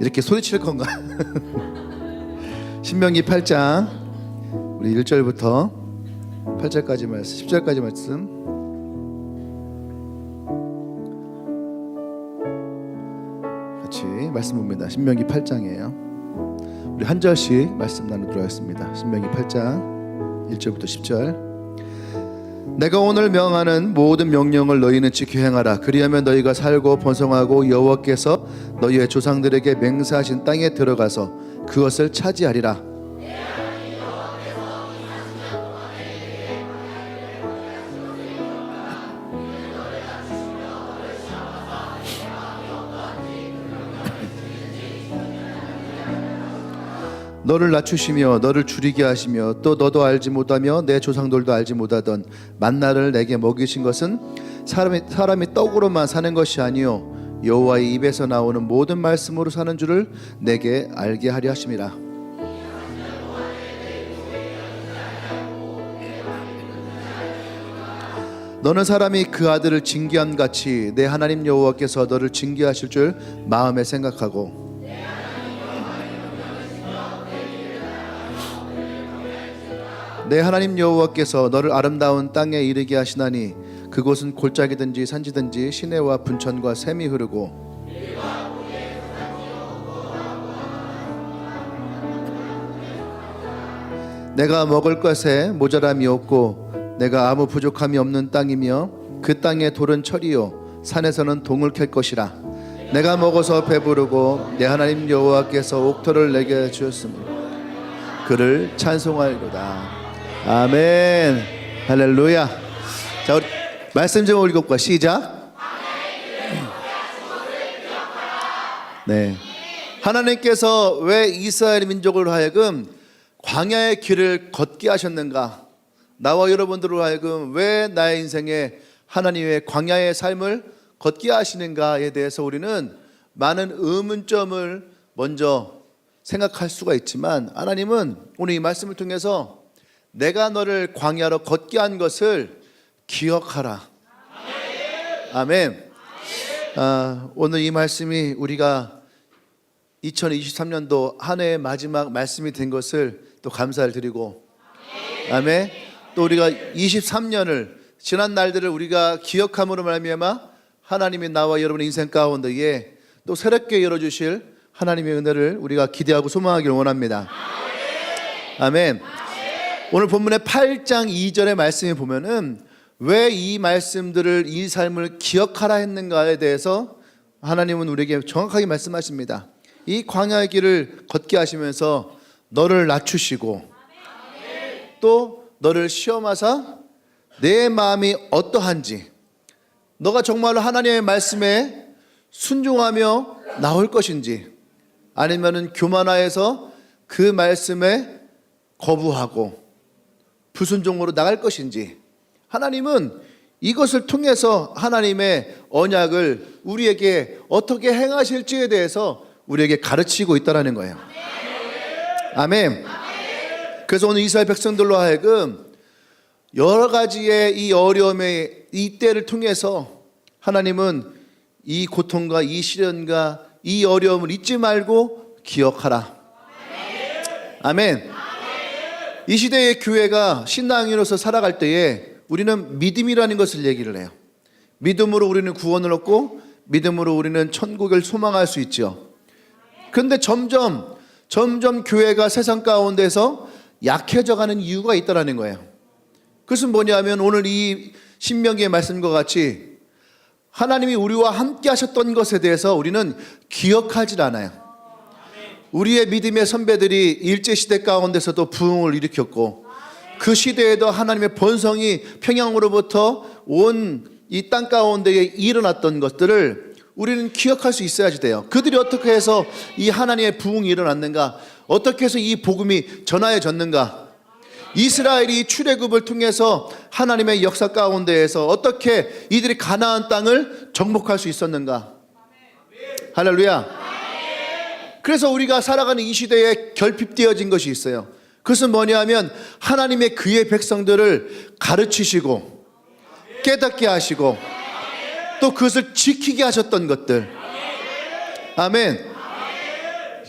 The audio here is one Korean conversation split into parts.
이렇게 소리칠 건가? 신명기 8장 우리 1절부터 8절까지 말씀, 10절까지 말씀 같이 말씀 봅니다. 신명기 8장이에요. 우리 한 절씩 말씀 나누도록 하겠습니다. 신명기 8장 1절부터 10절. 내가 오늘 명하는 모든 명령을 너희는 지켜 행하라. 그리하면 너희가 살고 번성하고 여호와께서 너희의 조상들에게 맹세하신 땅에 들어가서 그것을 차지하리라. 너를 낮추시며 너를 줄이게 하시며 또 너도 알지 못하며 내 조상들도 알지 못하던 만나를 내게 먹이신 것은 사람이 떡으로만 사는 것이 아니요 여호와의 입에서 나오는 모든 말씀으로 사는 줄을 내게 알게 하려 하심이라. 너는 사람이 그 아들을 징계함 같이 내 하나님 여호와께서 너를 징계하실 줄 마음에 생각하고 내 하나님 여호와께서 너를 아름다운 땅에 이르게 하시나니 그곳은 골짜기든지 산지든지 시내와 분천과 샘이 흐르고 내가 먹을 것에 모자람이 없고 내가 아무 부족함이 없는 땅이며 그 땅의 돌은 철이요 산에서는 동을 캘 것이라. 내가 먹어서 배부르고 내 하나님 여호와께서 옥토를 내게 주었으므로 그를 찬송하리로다. 아멘. 할렐루야. 자, 우리 말씀 좀 읽어볼까? 시작. 네. 하나님께서 왜 이스라엘 민족을 하여금 광야의 길을 걷게 하셨는가? 나와 여러분들로 하여금 왜 나의 인생에 하나님의 광야의 삶을 걷게 하시는가에 대해서 우리는 많은 의문점을 먼저 생각할 수가 있지만, 하나님은 오늘 이 말씀을 통해서 내가 너를 광야로 걷게 한 것을 기억하라. 아멘. 오늘 이 말씀이 우리가 2023년도 한 해의 마지막 말씀이 된 것을 또 감사를 드리고, 아멘. 또 우리가 23년을 지난 날들을 우리가 기억함으로 말미암아 하나님이 나와 여러분의 인생 가운데에 또 새롭게 열어주실 하나님의 은혜를 우리가 기대하고 소망하기를 원합니다. 아멘. 오늘 본문의 8장 2절의 말씀에 보면은 왜 이 말씀들을, 이 삶을 기억하라 했는가에 대해서 하나님은 우리에게 정확하게 말씀하십니다. 이 광야의 길을 걷게 하시면서 너를 낮추시고 또 너를 시험하사 내 마음이 어떠한지, 너가 정말로 하나님의 말씀에 순종하며 나올 것인지 아니면은 교만하여서 그 말씀에 거부하고 불순종으로 나갈 것인지, 하나님은 이것을 통해서 하나님의 언약을 우리에게 어떻게 행하실지에 대해서 우리에게 가르치고 있다는 거예요. 아멘. 그래서 오늘 이스라엘 백성들로 하여금 여러 가지의 이 어려움의 이 때를 통해서 하나님은 이 고통과 이 시련과 이 어려움을 잊지 말고 기억하라. 아멘. 이 시대의 교회가 신앙인으로서 살아갈 때에 우리는 믿음이라는 것을 얘기를 해요. 믿음으로 우리는 구원을 얻고 믿음으로 우리는 천국을 소망할 수 있죠. 그런데 점점 교회가 세상 가운데서 약해져가는 이유가 있다는 거예요. 그것은 뭐냐면 오늘 이 신명기의 말씀과 같이 하나님이 우리와 함께 하셨던 것에 대해서 우리는 기억하지 않아요. 우리의 믿음의 선배들이 일제시대 가운데서도 부흥을 일으켰고 그 시대에도 하나님의 번성이 평양으로부터 온 이 땅 가운데에 일어났던 것들을 우리는 기억할 수 있어야지 돼요. 그들이 어떻게 해서 이 하나님의 부흥이 일어났는가, 어떻게 해서 이 복음이 전하여졌는가, 이스라엘이 출애굽을 통해서 하나님의 역사 가운데에서 어떻게 이들이 가나안 땅을 정복할 수 있었는가. 할렐루야. 그래서 우리가 살아가는 이 시대에 결핍되어진 것이 있어요. 그것은 뭐냐면 하나님의 그의 백성들을 가르치시고 깨닫게 하시고 또 그것을 지키게 하셨던 것들. 아멘.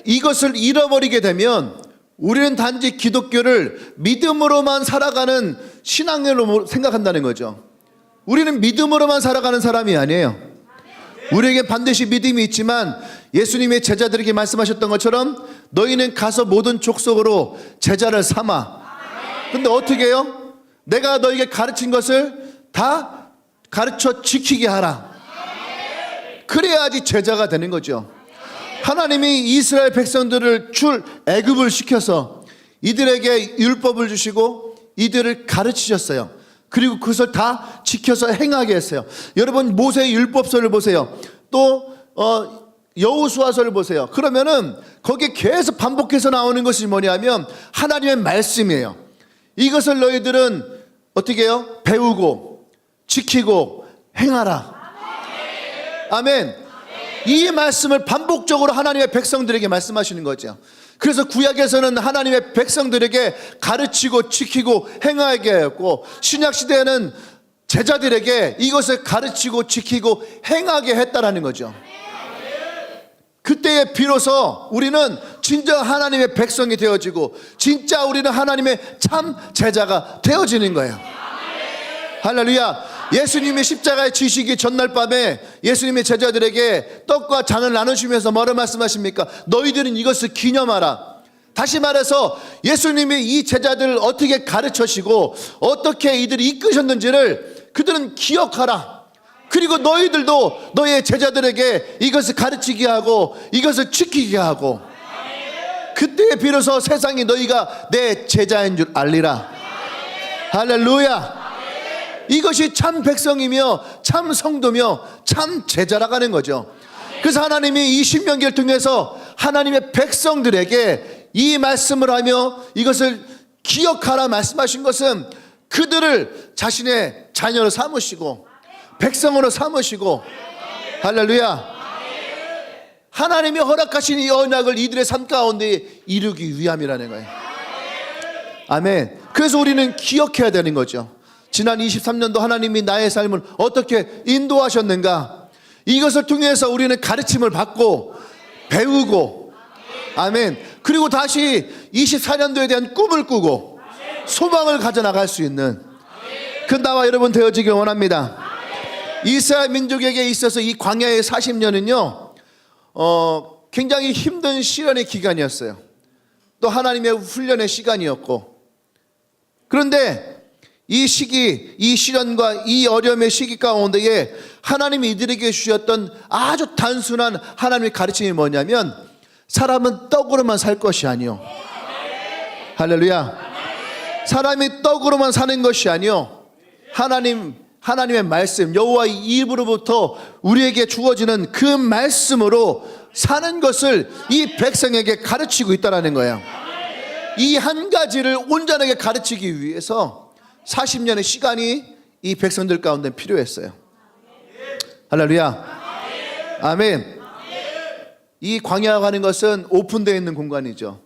이것을 잃어버리게 되면 우리는 단지 기독교를 믿음으로만 살아가는 신앙으로 생각한다는 거죠. 우리는 믿음으로만 살아가는 사람이 아니에요. 우리에게 반드시 믿음이 있지만 예수님의 제자들에게 말씀하셨던 것처럼 너희는 가서 모든 족속으로 제자를 삼아. 근데 어떻게 해요? 내가 너에게 가르친 것을 다 가르쳐 지키게 하라. 그래야지 제자가 되는 거죠. 하나님이 이스라엘 백성들을 애굽을 시켜서 이들에게 율법을 주시고 이들을 가르치셨어요. 그리고 그것을 다 지켜서 행하게 했어요. 여러분 모세의 율법서를 보세요. 또 여호수아서를 보세요. 그러면은 거기에 계속 반복해서 나오는 것이 뭐냐면 하나님의 말씀이에요. 이것을 너희들은 어떻게 해요? 배우고 지키고 행하라. 아멘. 이 말씀을 반복적으로 하나님의 백성들에게 말씀하시는 거죠. 그래서 구약에서는 하나님의 백성들에게 가르치고 지키고 행하게 하였고, 신약시대에는 제자들에게 이것을 가르치고 지키고 행하게 했다라는 거죠. 그때에 비로소 우리는 진짜 하나님의 백성이 되어지고 진짜 우리는 하나님의 참 제자가 되어지는 거예요. 할렐루야. 예수님이 십자가에 지시기 전날 밤에 예수님의 제자들에게 떡과 잔을 나누시면서 뭐를 말씀하십니까? 너희들은 이것을 기념하라. 다시 말해서 예수님이 이 제자들을 어떻게 가르치시고 어떻게 이들이 이끄셨는지를 그들은 기억하라. 그리고 너희들도 너희의 제자들에게 이것을 가르치게 하고 이것을 지키게 하고, 그때에 비로소 세상이 너희가 내 제자인 줄 알리라. 할렐루야. 이것이 참 백성이며 참 성도며 참 제자라고 하는 거죠. 그래서 하나님이 이 신명기를 통해서 하나님의 백성들에게 이 말씀을 하며 이것을 기억하라 말씀하신 것은 그들을 자신의 자녀로 삼으시고 백성으로 삼으시고, 할렐루야, 하나님이 허락하신 이 언약을 이들의 삶 가운데 이루기 위함이라는 거예요. 아멘. 그래서 우리는 기억해야 되는 거죠. 지난 23년도 하나님이 나의 삶을 어떻게 인도하셨는가, 이것을 통해서 우리는 가르침을 받고 배우고, 아멘, 그리고 다시 24년도에 대한 꿈을 꾸고 소망을 가져나갈 수 있는 그 나와 여러분 되어지길 원합니다. 이스라엘 민족에게 있어서 이 광야의 40년은요 굉장히 힘든 시련의 기간이었어요. 또 하나님의 훈련의 시간이었고, 그런데 이 시기, 이 시련과 이 어려움의 시기 가운데에 하나님이 이들에게 주셨던 아주 단순한 하나님의 가르침이 뭐냐면, 사람은 떡으로만 살 것이 아니요, 할렐루야, 사람이 떡으로만 사는 것이 아니요, 하나님의 말씀, 여호와의 입으로부터 우리에게 주어지는 그 말씀으로 사는 것을 이 백성에게 가르치고 있다는 거예요. 이 한 가지를 온전하게 가르치기 위해서 40년의 시간이 이 백성들 가운데 필요했어요. 할렐루야, 아멘. 이 광야가 하는 것은 오픈되어 있는 공간이죠.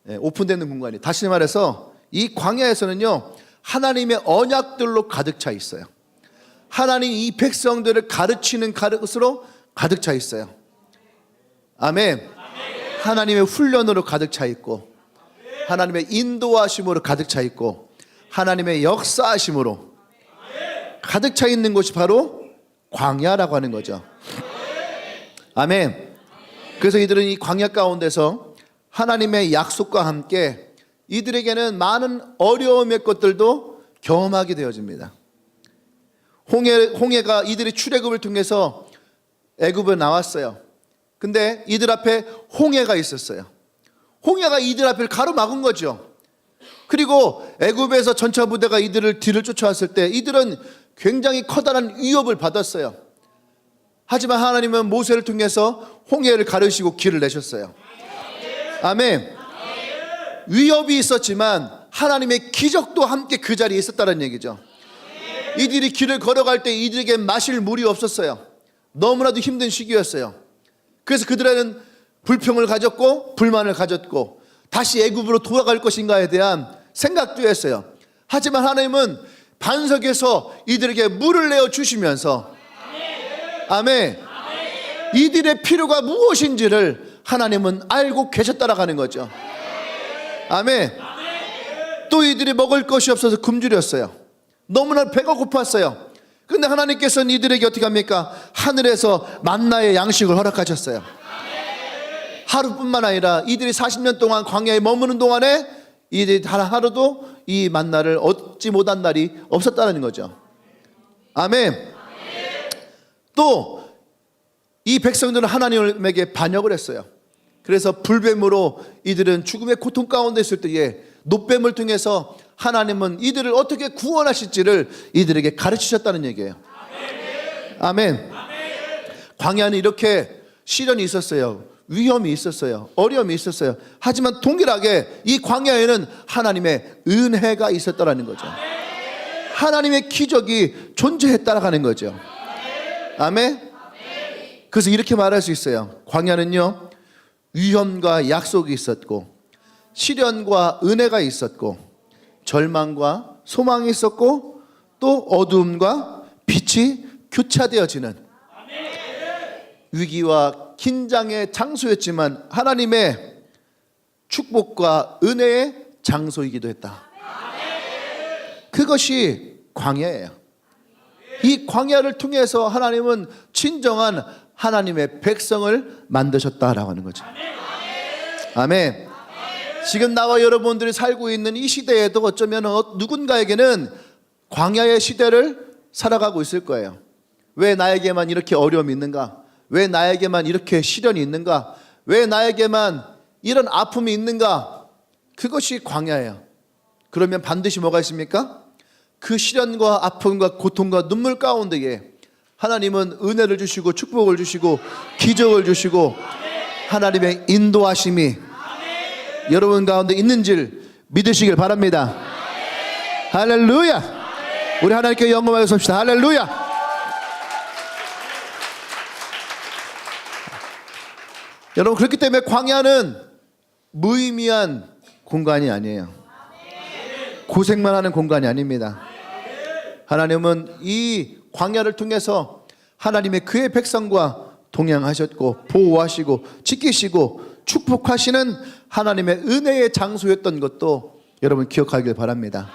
오픈되어 있는 공간이, 다시 말해서 이 광야에서는요 하나님의 언약들로 가득 차 있어요. 하나님 이 백성들을 가르치는 것으로 가득 차 있어요. 아멘. 하나님의 훈련으로 가득 차 있고, 하나님의 인도하심으로 가득 차 있고, 하나님의 역사하심으로 가득 차 있는 곳이 바로 광야라고 하는 거죠. 아멘. 그래서 이들은 이 광야 가운데서 하나님의 약속과 함께 이들에게는 많은 어려움의 것들도 경험하게 되어집니다. 홍해가 이들의 출애굽을 통해서 애굽에 나왔어요. 근데 이들 앞에 홍해가 있었어요. 홍해가 이들 앞을 가로막은 거죠. 그리고 애굽에서 전차 부대가 이들을 뒤를 쫓아왔을 때 이들은 굉장히 커다란 위협을 받았어요. 하지만 하나님은 모세를 통해서 홍해를 가르시고 길을 내셨어요. 아멘. 위협이 있었지만 하나님의 기적도 함께 그 자리에 있었다는 얘기죠. 이들이 길을 걸어갈 때 이들에게 마실 물이 없었어요. 너무나도 힘든 시기였어요. 그래서 그들은 불평을 가졌고 불만을 가졌고 다시 애굽으로 돌아갈 것인가에 대한 생각도 했어요. 하지만 하나님은 반석에서 이들에게 물을 내어 주시면서, 아멘, 이들의 필요가 무엇인지를 하나님은 알고 계셨다라고 하는 거죠. 아멘. 또 이들이 먹을 것이 없어서 굶주렸어요. 너무나 배가 고팠어요. 그런데 하나님께서는 이들에게 어떻게 합니까? 하늘에서 만나의 양식을 허락하셨어요. 하루뿐만 아니라 이들이 40년 동안 광야에 머무는 동안에 이들이 단 하루도 이 만나를 얻지 못한 날이 없었다는 거죠. 아멘. 또 이 백성들은 하나님에게 반역을 했어요. 그래서 불뱀으로 이들은 죽음의 고통 가운데 있을 때에 놋뱀을 통해서 하나님은 이들을 어떻게 구원하실지를 이들에게 가르치셨다는 얘기예요. 아멘. 광야는 이렇게 시련이 있었어요. 위험이 있었어요. 어려움이 있었어요. 하지만 동일하게 이 광야에는 하나님의 은혜가 있었다는 거죠. 하나님의 기적이 존재했다라는 거죠. 아멘. 그래서 이렇게 말할 수 있어요. 광야는요, 위험과 약속이 있었고, 시련과 은혜가 있었고, 절망과 소망이 있었고, 또 어두움과 빛이 교차되어지는 위기와 긴장의 장소였지만 하나님의 축복과 은혜의 장소이기도 했다. 그것이 광야예요. 이 광야를 통해서 하나님은 진정한 하나님의 백성을 만드셨다라고 하는 거죠. 아멘. 지금 나와 여러분들이 살고 있는 이 시대에도 어쩌면 누군가에게는 광야의 시대를 살아가고 있을 거예요. 왜 나에게만 이렇게 어려움이 있는가? 왜 나에게만 이렇게 시련이 있는가? 왜 나에게만 이런 아픔이 있는가? 그것이 광야예요. 그러면 반드시 뭐가 있습니까? 그 시련과 아픔과 고통과 눈물 가운데에 하나님은 은혜를 주시고 축복을 주시고 기적을 주시고 하나님의 인도하심이 여러분 가운데 있는지를 믿으시길 바랍니다. 할렐루야. 우리 하나님께 영광을 섭시다. 할렐루야. 여러분, 그렇기 때문에 광야는 무의미한 공간이 아니에요. 고생만 하는 공간이 아닙니다. 하나님은 이 광야를 통해서 하나님의 그의 백성과 동행하셨고 보호하시고 지키시고 축복하시는 하나님의 은혜의 장소였던 것도 여러분 기억하길 바랍니다.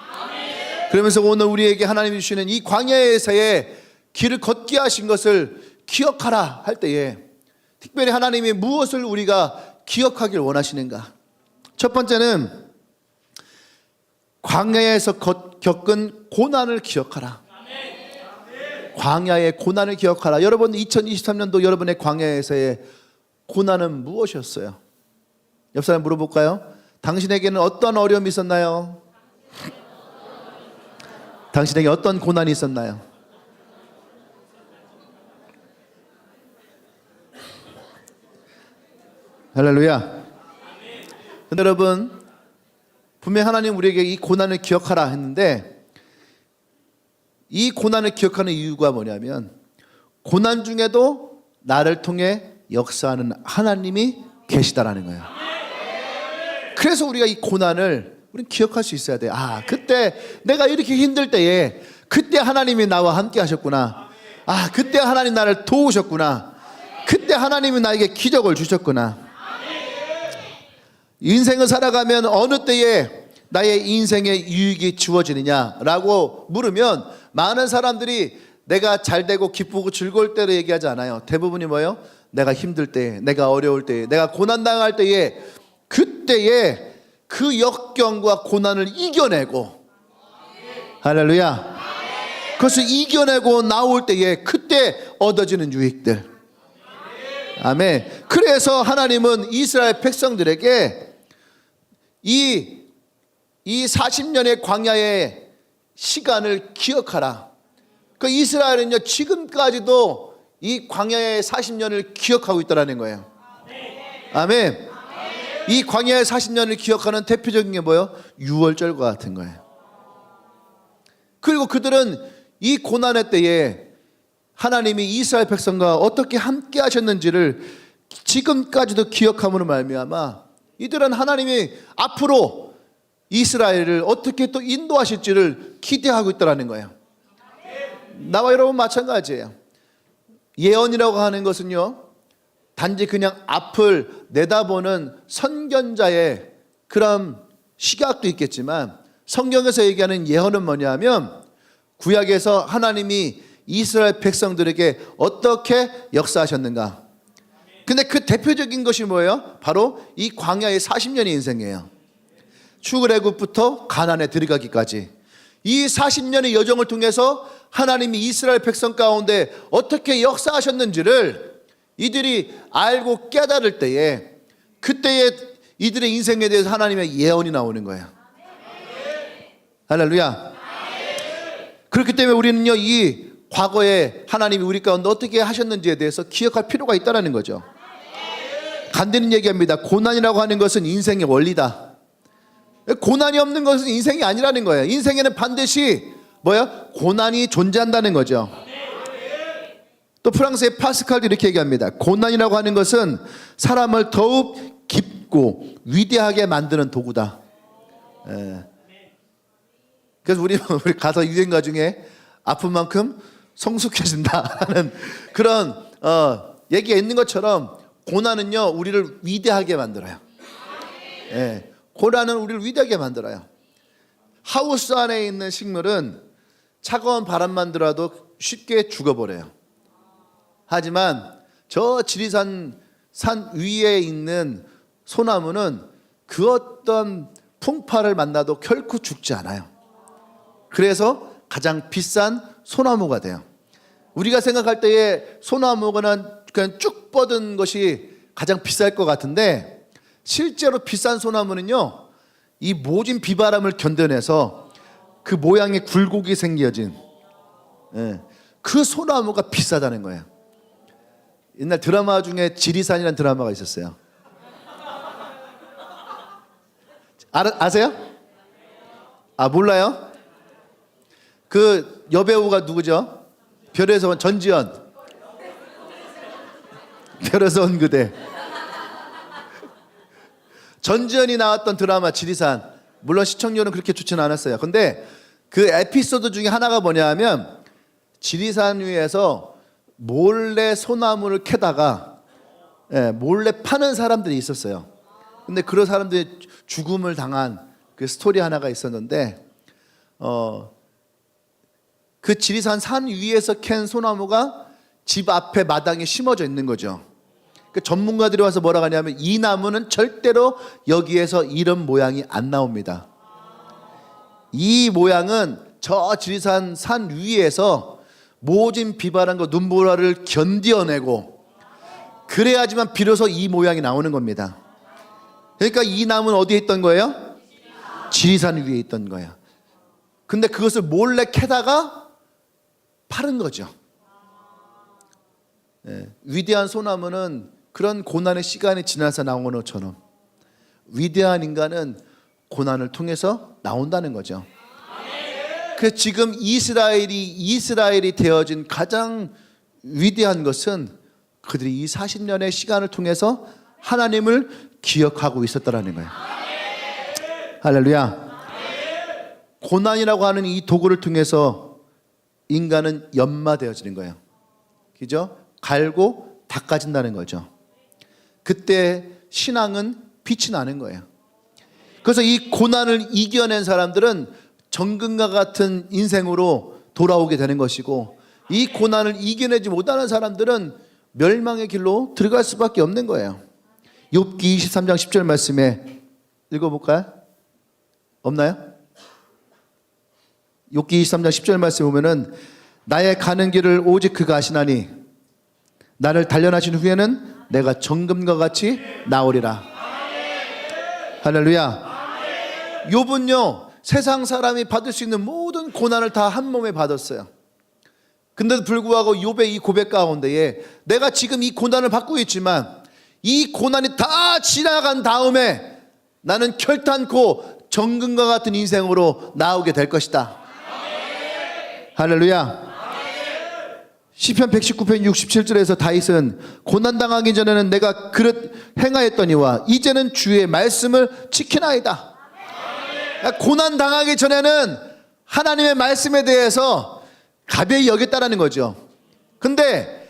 그러면서 오늘 우리에게 하나님이 주시는 이 광야에서의 길을 걷게 하신 것을 기억하라 할 때에 특별히 하나님이 무엇을 우리가 기억하길 원하시는가? 첫 번째는 광야에서 겪은 고난을 기억하라. 광야의 고난을 기억하라. 여러분, 2023년도 여러분의 광야에서의 고난은 무엇이었어요? 옆 사람 물어볼까요? 당신에게는 어떤 어려움이 있었나요? 당신에게 어떤 고난이 있었나요? 할렐루야. 근데 여러분, 분명히 하나님 우리에게 이 고난을 기억하라 했는데 이 고난을 기억하는 이유가 뭐냐면 고난 중에도 나를 통해 역사하는 하나님이 계시다라는 거예요. 그래서 우리가 이 고난을 우리는 기억할 수 있어야 돼요. 아, 그때 내가 이렇게 힘들 때에 그때 하나님이 나와 함께 하셨구나. 아, 그때 하나님 나를 도우셨구나. 그때 하나님이 나에게 기적을 주셨구나. 인생을 살아가면 어느 때에 나의 인생의 유익이 주어지느냐라고 물으면 많은 사람들이 내가 잘되고 기쁘고 즐거울 때로 얘기하지 않아요. 대부분이 뭐예요? 내가 힘들 때, 내가 어려울 때, 내가 고난당할 때에 그때에 그 역경과 고난을 이겨내고 할렐루야. 그것을 이겨내고 나올 때에 그때 얻어지는 유익들. 아멘. 그래서 하나님은 이스라엘 백성들에게 이 40년의 광야의 시간을 기억하라. 그 이스라엘은요 지금까지도 이 광야의 40년을 기억하고 있다는 거예요. 아멘. 이 광야의 40년을 기억하는 대표적인 게 뭐예요? 유월절과 같은 거예요. 그리고 그들은 이 고난의 때에 하나님이 이스라엘 백성과 어떻게 함께 하셨는지를 지금까지도 기억함으로 말미암아 이들은 하나님이 앞으로 이스라엘을 어떻게 또 인도하실지를 기대하고 있다는 거예요. 나와 여러분 마찬가지예요. 예언이라고 하는 것은요 단지 그냥 앞을 내다보는 선견자의 그런 시각도 있겠지만, 성경에서 얘기하는 예언은 뭐냐면 구약에서 하나님이 이스라엘 백성들에게 어떻게 역사하셨는가. 근데 그 대표적인 것이 뭐예요? 바로 이 광야의 40년의 인생이에요. 출애굽부터 가나안에 들어가기까지 이 40년의 여정을 통해서 하나님이 이스라엘 백성 가운데 어떻게 역사하셨는지를 이들이 알고 깨달을 때에, 그때에 이들의 인생에 대해서 하나님의 예언이 나오는 거예요. 할렐루야. 그렇기 때문에 우리는요, 이 과거에 하나님이 우리 가운데 어떻게 하셨는지에 대해서 기억할 필요가 있다는 거죠. 간단히 얘기합니다. 고난이라고 하는 것은 인생의 원리다. 고난이 없는 것은 인생이 아니라는 거예요. 인생에는 반드시 뭐야? 고난이 존재한다는 거죠. 또 프랑스의 파스칼도 이렇게 얘기합니다. 고난이라고 하는 것은 사람을 더욱 깊고 위대하게 만드는 도구다. 그래서 우리 가서 유행가 중에 아픈 만큼 성숙해진다 하는 그런 얘기가 있는 것처럼, 고난은요 우리를 위대하게 만들어요. 고난은 우리를 위대하게 만들어요. 하우스 안에 있는 식물은 차가운 바람만 들어도 쉽게 죽어버려요. 하지만 저 지리산 산 위에 있는 소나무는 그 어떤 풍파를 만나도 결코 죽지 않아요. 그래서 가장 비싼 소나무가 돼요. 우리가 생각할 때에 소나무가 그냥 쭉 뻗은 것이 가장 비쌀 것 같은데, 실제로 비싼 소나무는요 이 모진 비바람을 견뎌내서 그 모양의 굴곡이 생겨진 그 소나무가 비싸다는 거예요. 옛날 드라마 중에 지리산이라는 드라마가 있었어요. 아세요? 몰라요? 그 여배우가 누구죠? 별에서 온 전지현. 별에서 온 그대. 전지현이 나왔던 드라마 지리산, 물론 시청률은 그렇게 좋지는 않았어요. 근데 그 에피소드 중에 하나가 뭐냐 하면, 지리산 위에서 몰래 소나무를 캐다가 몰래 파는 사람들이 있었어요. 근데 그런 사람들이 죽음을 당한 그 스토리 하나가 있었는데, 그 지리산 산 위에서 캔 소나무가 집 앞에 마당에 심어져 있는 거죠. 그 전문가들이 와서 뭐라고 하냐면, 이 나무는 절대로 여기에서 이런 모양이 안 나옵니다. 이 모양은 저 지리산 산 위에서 모진 비바람과 눈보라를 견뎌내고 그래야지만 비로소 이 모양이 나오는 겁니다. 그러니까 이 나무는 어디에 있던 거예요? 지리산 위에 있던 거예요. 근데 그것을 몰래 캐다가 파는 거죠. 위대한 소나무는 그런 고난의 시간이 지나서 나온 것처럼, 위대한 인간은 고난을 통해서 나온다는 거죠. 그래서 지금 이스라엘이 되어진 가장 위대한 것은 그들이 이 40년의 시간을 통해서 하나님을 기억하고 있었다라는 거예요. 할렐루야. 고난이라고 하는 이 도구를 통해서 인간은 연마되어지는 거예요. 그죠? 갈고 닦아진다는 거죠. 그때 신앙은 빛이 나는 거예요. 그래서 이 고난을 이겨낸 사람들은 정금과 같은 인생으로 돌아오게 되는 것이고, 이 고난을 이겨내지 못하는 사람들은 멸망의 길로 들어갈 수밖에 없는 거예요. 욥기 23장 10절 말씀에 읽어볼까요? 없나요? 욥기 23장 10절 말씀 보면은, 나의 가는 길을 오직 그가 아시나니 나를 단련하신 후에는 내가 정금과 같이 나오리라. 할렐루야. 욥은요 세상 사람이 받을 수 있는 모든 고난을 다 한 몸에 받았어요. 근데도 불구하고 욥의 이 고백 가운데에, 내가 지금 이 고난을 받고 있지만 이 고난이 다 지나간 다음에 나는 결탄코 정금과 같은 인생으로 나오게 될 것이다. 할렐루야. 시편 119편 67절에서 다윗은 고난당하기 전에는 내가 그릇 행하였더니와 이제는 주의 말씀을 지키나이다. 고난당하기 전에는 하나님의 말씀에 대해서 가벼이 여겼다라는 거죠. 근데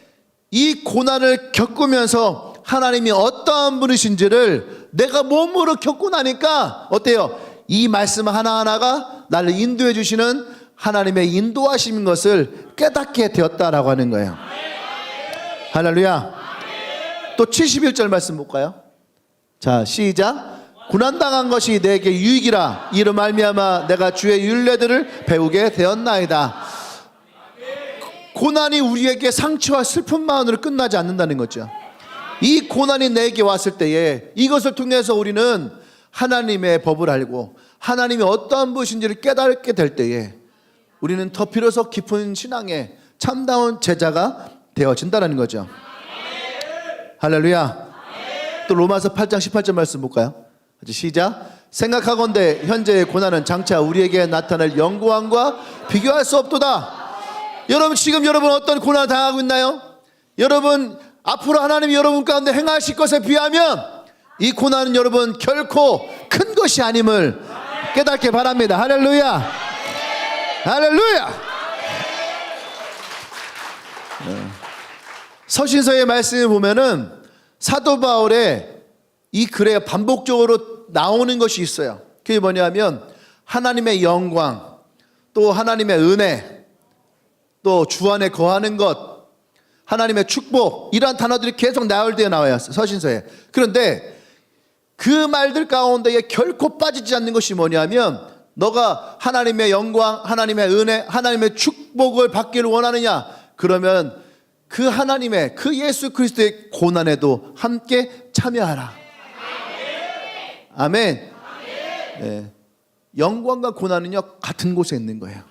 이 고난을 겪으면서 하나님이 어떠한 분이신지를 내가 몸으로 겪고 나니까 어때요? 이 말씀 하나하나가 나를 인도해 주시는 하나님의 인도하심인 것을 깨닫게 되었다라고 하는 거예요. 할렐루야. 또 71절 말씀 볼까요? 자, 시작. 고난당한 것이 내게 유익이라 이로 말미암아 내가 주의 율례들을 배우게 되었나이다. 고난이 우리에게 상처와 슬픔만으로 끝나지 않는다는 거죠. 이 고난이 내게 왔을 때에 이것을 통해서 우리는 하나님의 법을 알고 하나님이 어떠한 분이신지를 깨닫게 될 때에 우리는 더 비로소 깊은 신앙의 참다운 제자가 되어진다는 거죠. 할렐루야. 또 로마서 8장 18절 말씀 볼까요? 시작. 생각하건대 현재의 고난은 장차 우리에게 나타날 영광과 비교할 수 없도다. 여러분, 지금 여러분 어떤 고난을 당하고 있나요? 여러분, 앞으로 하나님이 여러분 가운데 행하실 것에 비하면 이 고난은 여러분 결코 큰 것이 아님을 깨닫게 바랍니다. 할렐루야. 할렐루야. 서신서의 말씀을 보면은 사도 바울의 이 글에 반복적으로 나오는 것이 있어요. 그게 뭐냐면 하나님의 영광, 또 하나님의 은혜, 또 주 안에 거하는 것, 하나님의 축복, 이러한 단어들이 계속 나올 때 나와요, 서신서에. 그런데 그 말들 가운데에 결코 빠지지 않는 것이 뭐냐면 너가 하나님의 영광, 하나님의 은혜, 하나님의 축복을 받기를 원하느냐? 그러면 그 하나님의, 그 예수 그리스도의 고난에도 함께 참여하라. 아멘. 네. 영광과 고난은요 같은 곳에 있는 거예요.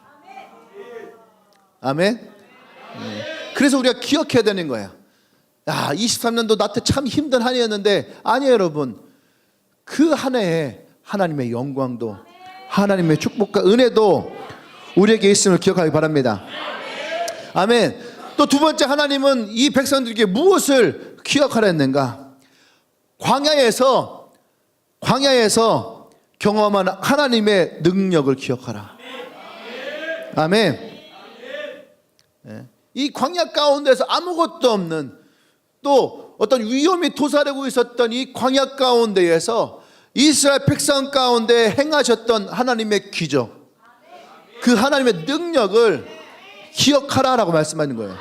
아멘. 네. 그래서 우리가 기억해야 되는 거예요. 23년도 나한테 참 힘든 한 해였는데 아니에요, 여러분. 그 한 해에 하나님의 영광도 하나님의 축복과 은혜도 우리에게 있음을 기억하기 바랍니다. 아멘. 또 두 번째, 하나님은 이 백성들에게 무엇을 기억하라 했는가? 광야에서 경험한 하나님의 능력을 기억하라. 아멘. 이 광야 가운데서 아무것도 없는, 또 어떤 위험이 도사리고 있었던 이 광야 가운데에서 이스라엘 백성 가운데 행하셨던 하나님의 기적, 그 하나님의 능력을 기억하라라고 말씀하는 거예요.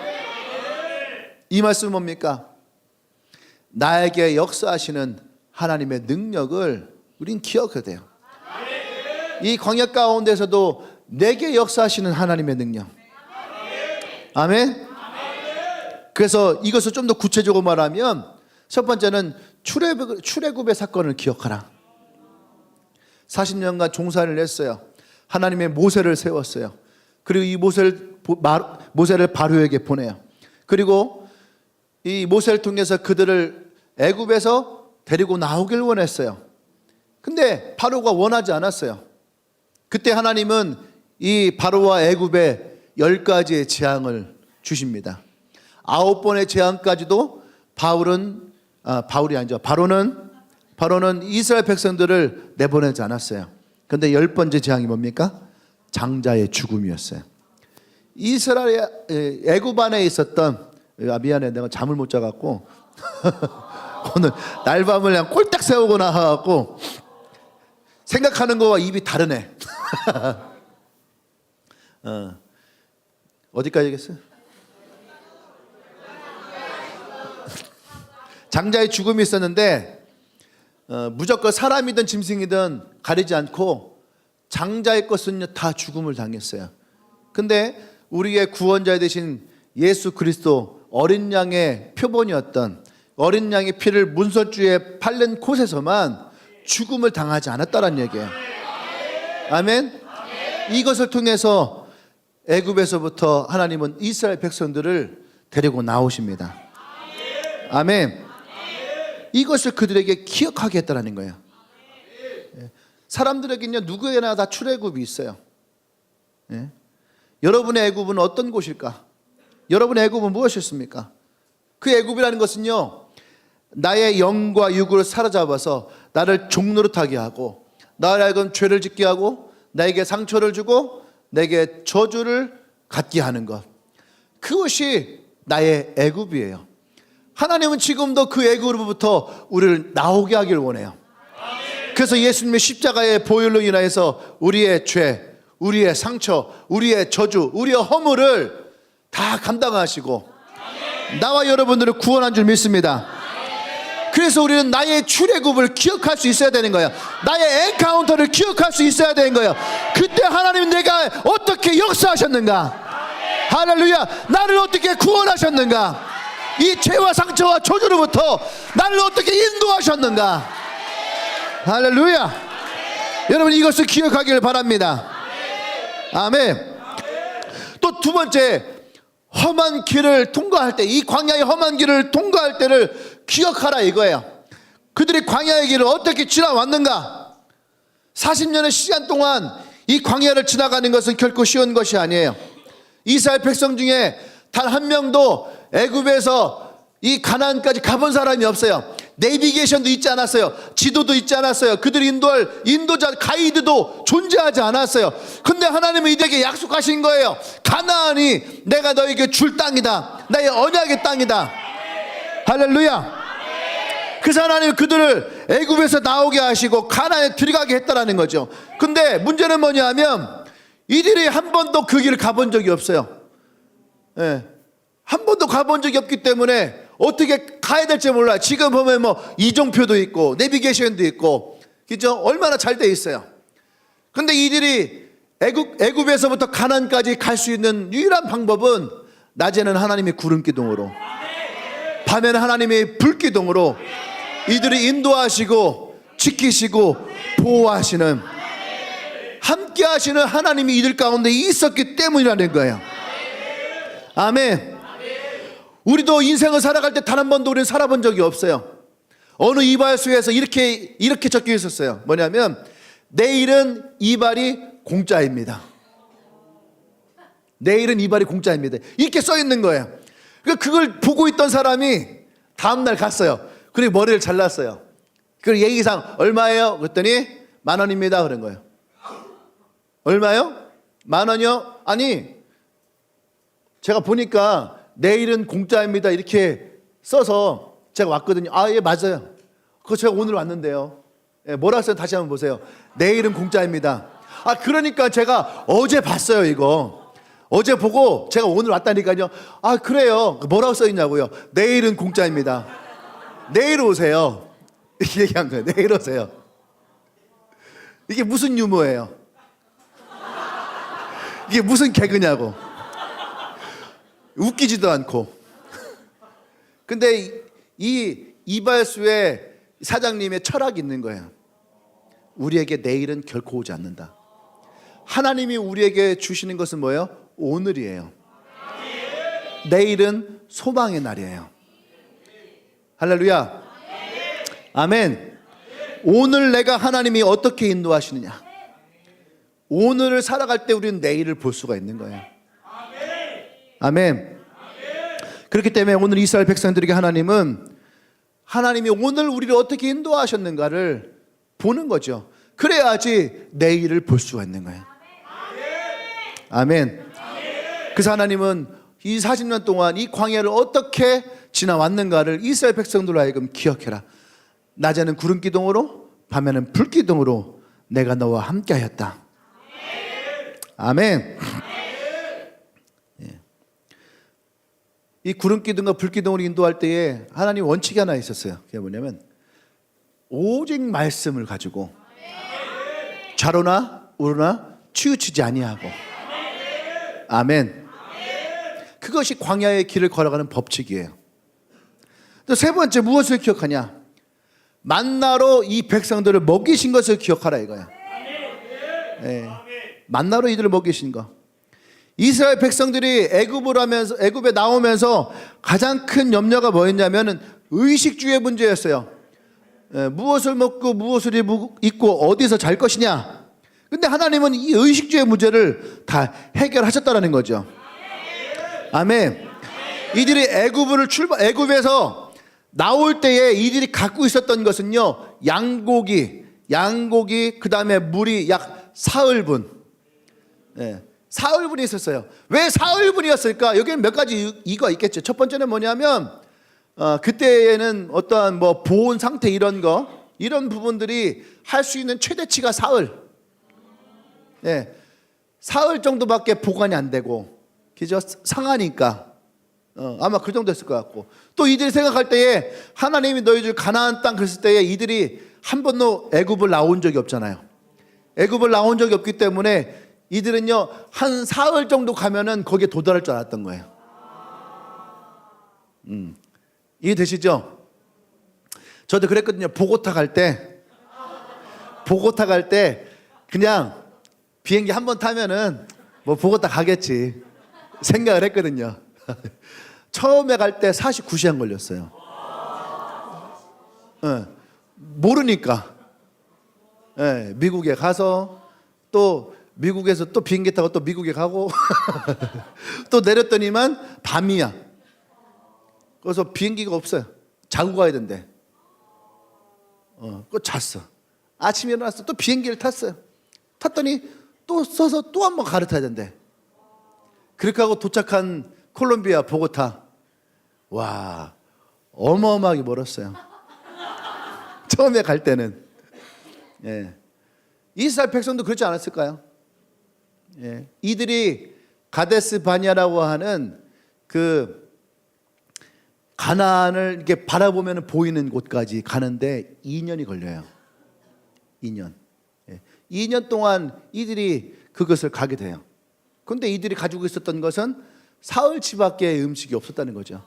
이 말씀은 뭡니까? 나에게 역사하시는 하나님의 능력을 우린 기억해야 돼요. 이 광야 가운데서도 내게 역사하시는 하나님의 능력. 아멘. 그래서 이것을 좀 더 구체적으로 말하면 첫 번째는 출애굽의 사건을 기억하라. 40년간 종살이를 했어요. 하나님의 모세를 세웠어요. 그리고 이 모세를 바로에게 보내요. 그리고 이 모세를 통해서 그들을 애굽에서 데리고 나오길 원했어요. 근데 바로가 원하지 않았어요. 그때 하나님은 이 바로와 애굽에 10가지의 재앙을 주십니다. 9번의 재앙까지도 바로는 이스라엘 백성들을 내보내지 않았어요. 그런데 10번째 재앙이 뭡니까? 장자의 죽음이었어요. 애굽 안에 있었던, 미안해, 내가 잠을 못 자갖고 오늘 날밤을 그냥 꼴딱 세우고 나와갖고 생각하는 거와 입이 다르네. 어디까지 얘기했어요? 장자의 죽음이 있었는데 무조건 사람이든 짐승이든 가리지 않고 장자의 것은요 다 죽음을 당했어요. 근데 우리의 구원자 되신 예수 그리스도 어린 양의 표본이었던, 어린 양의 피를 문설주에 바른 곳에서만 죽음을 당하지 않았다는 얘기예요. 아멘. 이것을 통해서 애굽에서부터 하나님은 이스라엘 백성들을 데리고 나오십니다. 아멘. 이것을 그들에게 기억하게 했다는 거예요. 사람들에게는요 누구에게나 다 출애굽이 있어요. 여러분의 애굽은 어떤 곳일까? 여러분의 애굽은 무엇이었습니까? 그 애굽이라는 것은요 나의 영과 육을 사로잡아서 나를 종노릇하게 하고 나를 하여금 죄를 짓게 하고 나에게 상처를 주고 내게 저주를 갖게 하는 것, 그것이 나의 애굽이에요. 하나님은 지금도 그 애굽으로부터 우리를 나오게 하길 원해요. 그래서 예수님의 십자가의 보혈로 인하여서 우리의 죄, 우리의 상처, 우리의 저주, 우리의 허물을 다 감당하시고 나와 여러분들을 구원한 줄 믿습니다. 그래서 우리는 나의 출애굽을 기억할 수 있어야 되는 거예요. 나의 엔카운터를 기억할 수 있어야 되는 거예요. 그때 하나님 내가 어떻게 역사하셨는가, 할렐루야, 나를 어떻게 구원하셨는가, 이 죄와 상처와 저주로부터 나를 어떻게 인도하셨는가, 할렐루야. 여러분 이것을 기억하기를 바랍니다. 아멘. 또 두 번째, 험한 길을 통과할 때, 이 광야의 험한 길을 통과할 때를 기억하라 이거예요. 그들이 광야의 길을 어떻게 지나왔는가. 40년의 시간 동안 이 광야를 지나가는 것은 결코 쉬운 것이 아니에요. 이스라엘 백성 중에 단 한 명도 애굽에서 이 가나안까지 가본 사람이 없어요. 내비게이션도 있지 않았어요. 지도도 있지 않았어요. 그들이 인도할 인도자 가이드도 존재하지 않았어요. 근데 하나님은 이들에게 약속하신 거예요. 가나안이 내가 너에게 줄 땅이다. 나의 언약의 땅이다. 할렐루야. 그래서 하나님은 그들을 애굽에서 나오게 하시고 가나안에 들어가게 했다라는 거죠. 근데 문제는 뭐냐면 이들이 한 번도 그 길을 가본 적이 없어요. 예. 한 번도 가본 적이 없기 때문에 어떻게 가야 될지 몰라요. 지금 보면 뭐 이종표도 있고 내비게이션도 있고, 그죠? 얼마나 잘 돼 있어요. 근데 이들이 애굽에서부터 가나안까지 갈 수 있는 유일한 방법은 낮에는 하나님의 구름 기둥으로, 밤에는 하나님의 불 기둥으로 이들이 인도하시고 지키시고 보호하시는, 함께 하시는 하나님이 이들 가운데 있었기 때문이라는 거예요. 아멘. 우리도 인생을 살아갈 때 단 한 번도 우리는 살아본 적이 없어요. 어느 이발소에서 이렇게 적혀 있었어요. 뭐냐면 내일은 이발이 공짜입니다. 내일은 이발이 공짜입니다. 이렇게 써 있는 거예요. 그걸 보고 있던 사람이 다음날 갔어요. 그리고 머리를 잘랐어요. 그리고 예의상 얼마예요? 그랬더니 10,000원입니다. 그런 거예요. 얼마요? 10,000원이요? 아니, 제가 보니까 내일은 공짜입니다 이렇게 써서 제가 왔거든요. 아, 예, 맞아요. 그거 제가 오늘 왔는데요. 예, 뭐라 써요? 다시 한번 보세요. 내일은 공짜입니다. 아, 그러니까 제가 어제 봤어요. 이거 어제 보고 제가 오늘 왔다니까요. 아, 그래요. 뭐라고 써 있냐고요? 내일은 공짜입니다. 내일 오세요. 이렇게 얘기한 거예요. 내일 오세요. 이게 무슨 유머예요? 이게 무슨 개그냐고. 웃기지도 않고. 근데 이 이발소의 사장님의 철학이 있는 거예요. 우리에게 내일은 결코 오지 않는다. 하나님이 우리에게 주시는 것은 뭐예요? 오늘이에요. 내일은 소망의 날이에요. 할렐루야. 아멘. 오늘 내가 하나님이 어떻게 인도하시느냐, 오늘을 살아갈 때 우리는 내일을 볼 수가 있는 거예요. 아멘. 그렇기 때문에 오늘 이스라엘 백성들에게 하나님이 오늘 우리를 어떻게 인도하셨는가를 보는 거죠. 그래야지 내일을 볼 수가 있는 거예요. 아멘. 그래서 하나님은 이 40년 동안 이 광야를 어떻게 지나왔는가를 이스라엘 백성들로 하여금 기억해라. 낮에는 구름 기둥으로, 밤에는 불 기둥으로 내가 너와 함께 하였다. 아멘. 이 구름 기둥과 불 기둥으로 인도할 때에 하나님 원칙이 하나 있었어요. 그게 뭐냐면 오직 말씀을 가지고 좌로나 우로나 치우치지 아니하고. 아멘. 그것이 광야의 길을 걸어가는 법칙이에요. 또 세 번째, 무엇을 기억하냐? 만나로 이 백성들을 먹이신 것을 기억하라 이거야. 네. 만나로 이들을 먹이신 거. 이스라엘 백성들이 애굽에 나오면서 가장 큰 염려가 뭐였냐면은 의식주의 문제였어요. 무엇을 먹고 무엇을 입고 어디서 잘 것이냐. 근데 하나님은 이 의식주의 문제를 다 해결하셨다라는 거죠. 아멘. 이들이 애굽에서 나올 때에 이들이 갖고 있었던 것은요, 양고기 그 다음에 물이 약 사흘분. 사흘분이 있었어요. 왜 사흘분이었을까? 여기는 몇 가지 이유가 있겠죠. 첫 번째는 뭐냐면 그때에는 어떠한 뭐 보온 상태 이런 부분들이 할 수 있는 최대치가 사흘. 네, 사흘 정도밖에 보관이 안 되고, 그죠? 상하니까. 아마 그 정도 됐을 것 같고, 또 이들이 생각할 때에 하나님이 너희들 가나안 땅 그랬을 때에 이들이 한 번도 애굽을 나온 적이 없잖아요. 애굽을 나온 적이 없기 때문에 이들은요 한 사흘 정도 가면은 거기에 도달할 줄 알았던 거예요. 이해되시죠? 저도 그랬거든요. 보고타 갈 때 그냥 비행기 한 번 타면은 뭐 보고타 가겠지 생각을 했거든요. 처음에 갈 때 49시간 걸렸어요. 모르니까. 미국에 가서 또 미국에서 또 비행기 타고 또 미국에 가고 또 내렸더니만 밤이야. 그래서 비행기가 없어요. 자고 가야 된대. 그 잤어. 아침에 일어났어. 또 비행기를 탔어요. 탔더니 또 써서 또 한 번 갈아타야 된대. 그렇게 하고 도착한 콜롬비아 보고타. 와, 어마어마하게 멀었어요. 처음에 갈 때는. 예. 이스라엘 백성도 그렇지 않았을까요? 예. 이들이 가데스 바냐라고 하는 그 가나안을 이렇게 바라보면 보이는 곳까지 가는데 2년이 걸려요. 2년. 예. 2년 동안 이들이 그것을 가게 돼요. 그런데 이들이 가지고 있었던 것은 사흘치밖에 음식이 없었다는 거죠.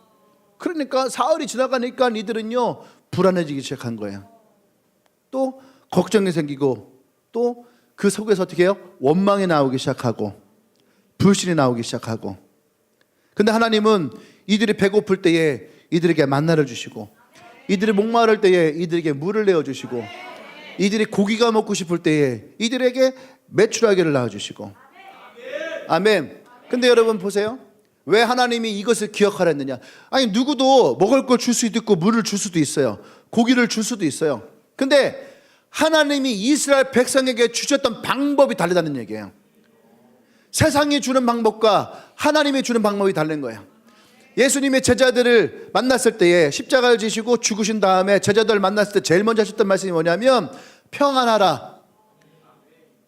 그러니까 사흘이 지나가니까 이들은요 불안해지기 시작한 거예요. 또 걱정이 생기고, 또 그 속에서 어떻게 해요? 원망이 나오기 시작하고, 불신이 나오기 시작하고. 근데 하나님은 이들이 배고플 때에 이들에게 만나를 주시고, 이들이 목마를 때에 이들에게 물을 내어주시고, 이들이 고기가 먹고 싶을 때에 이들에게 메추라기를 낳아주시고. 아멘. 근데 여러분 보세요. 왜 하나님이 이것을 기억하라 했느냐? 아니, 누구도 먹을 걸 줄 수도 있고 물을 줄 수도 있어요. 고기를 줄 수도 있어요. 근데 하나님이 이스라엘 백성에게 주셨던 방법이 다르다는 얘기예요. 세상이 주는 방법과 하나님이 주는 방법이 다른 거예요. 예수님의 제자들을 만났을 때에 십자가를 지시고 죽으신 다음에 제자들을 만났을 때 제일 먼저 하셨던 말씀이 뭐냐면 평안하라.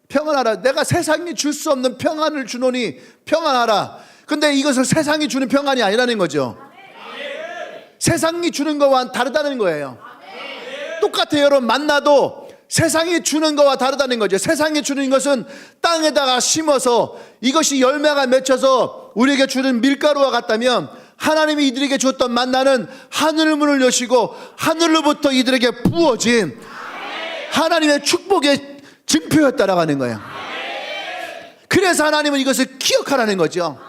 평안하라. 내가 세상이 줄 수 없는 평안을 주노니 평안하라. 근데 이것은 세상이 주는 평안이 아니라는 거죠. 세상이 주는 것과 다르다는 거예요. 똑같아요. 여러분, 만나도 세상이 주는 것과 다르다는 거죠. 세상이 주는 것은 땅에다가 심어서 이것이 열매가 맺혀서 우리에게 주는 밀가루와 같다면, 하나님이 이들에게 줬던 만나는 하늘 문을 여시고 하늘로부터 이들에게 부어진 하나님의 축복의 증표였다라고 하는 거예요. 그래서 하나님은 이것을 기억하라는 거죠.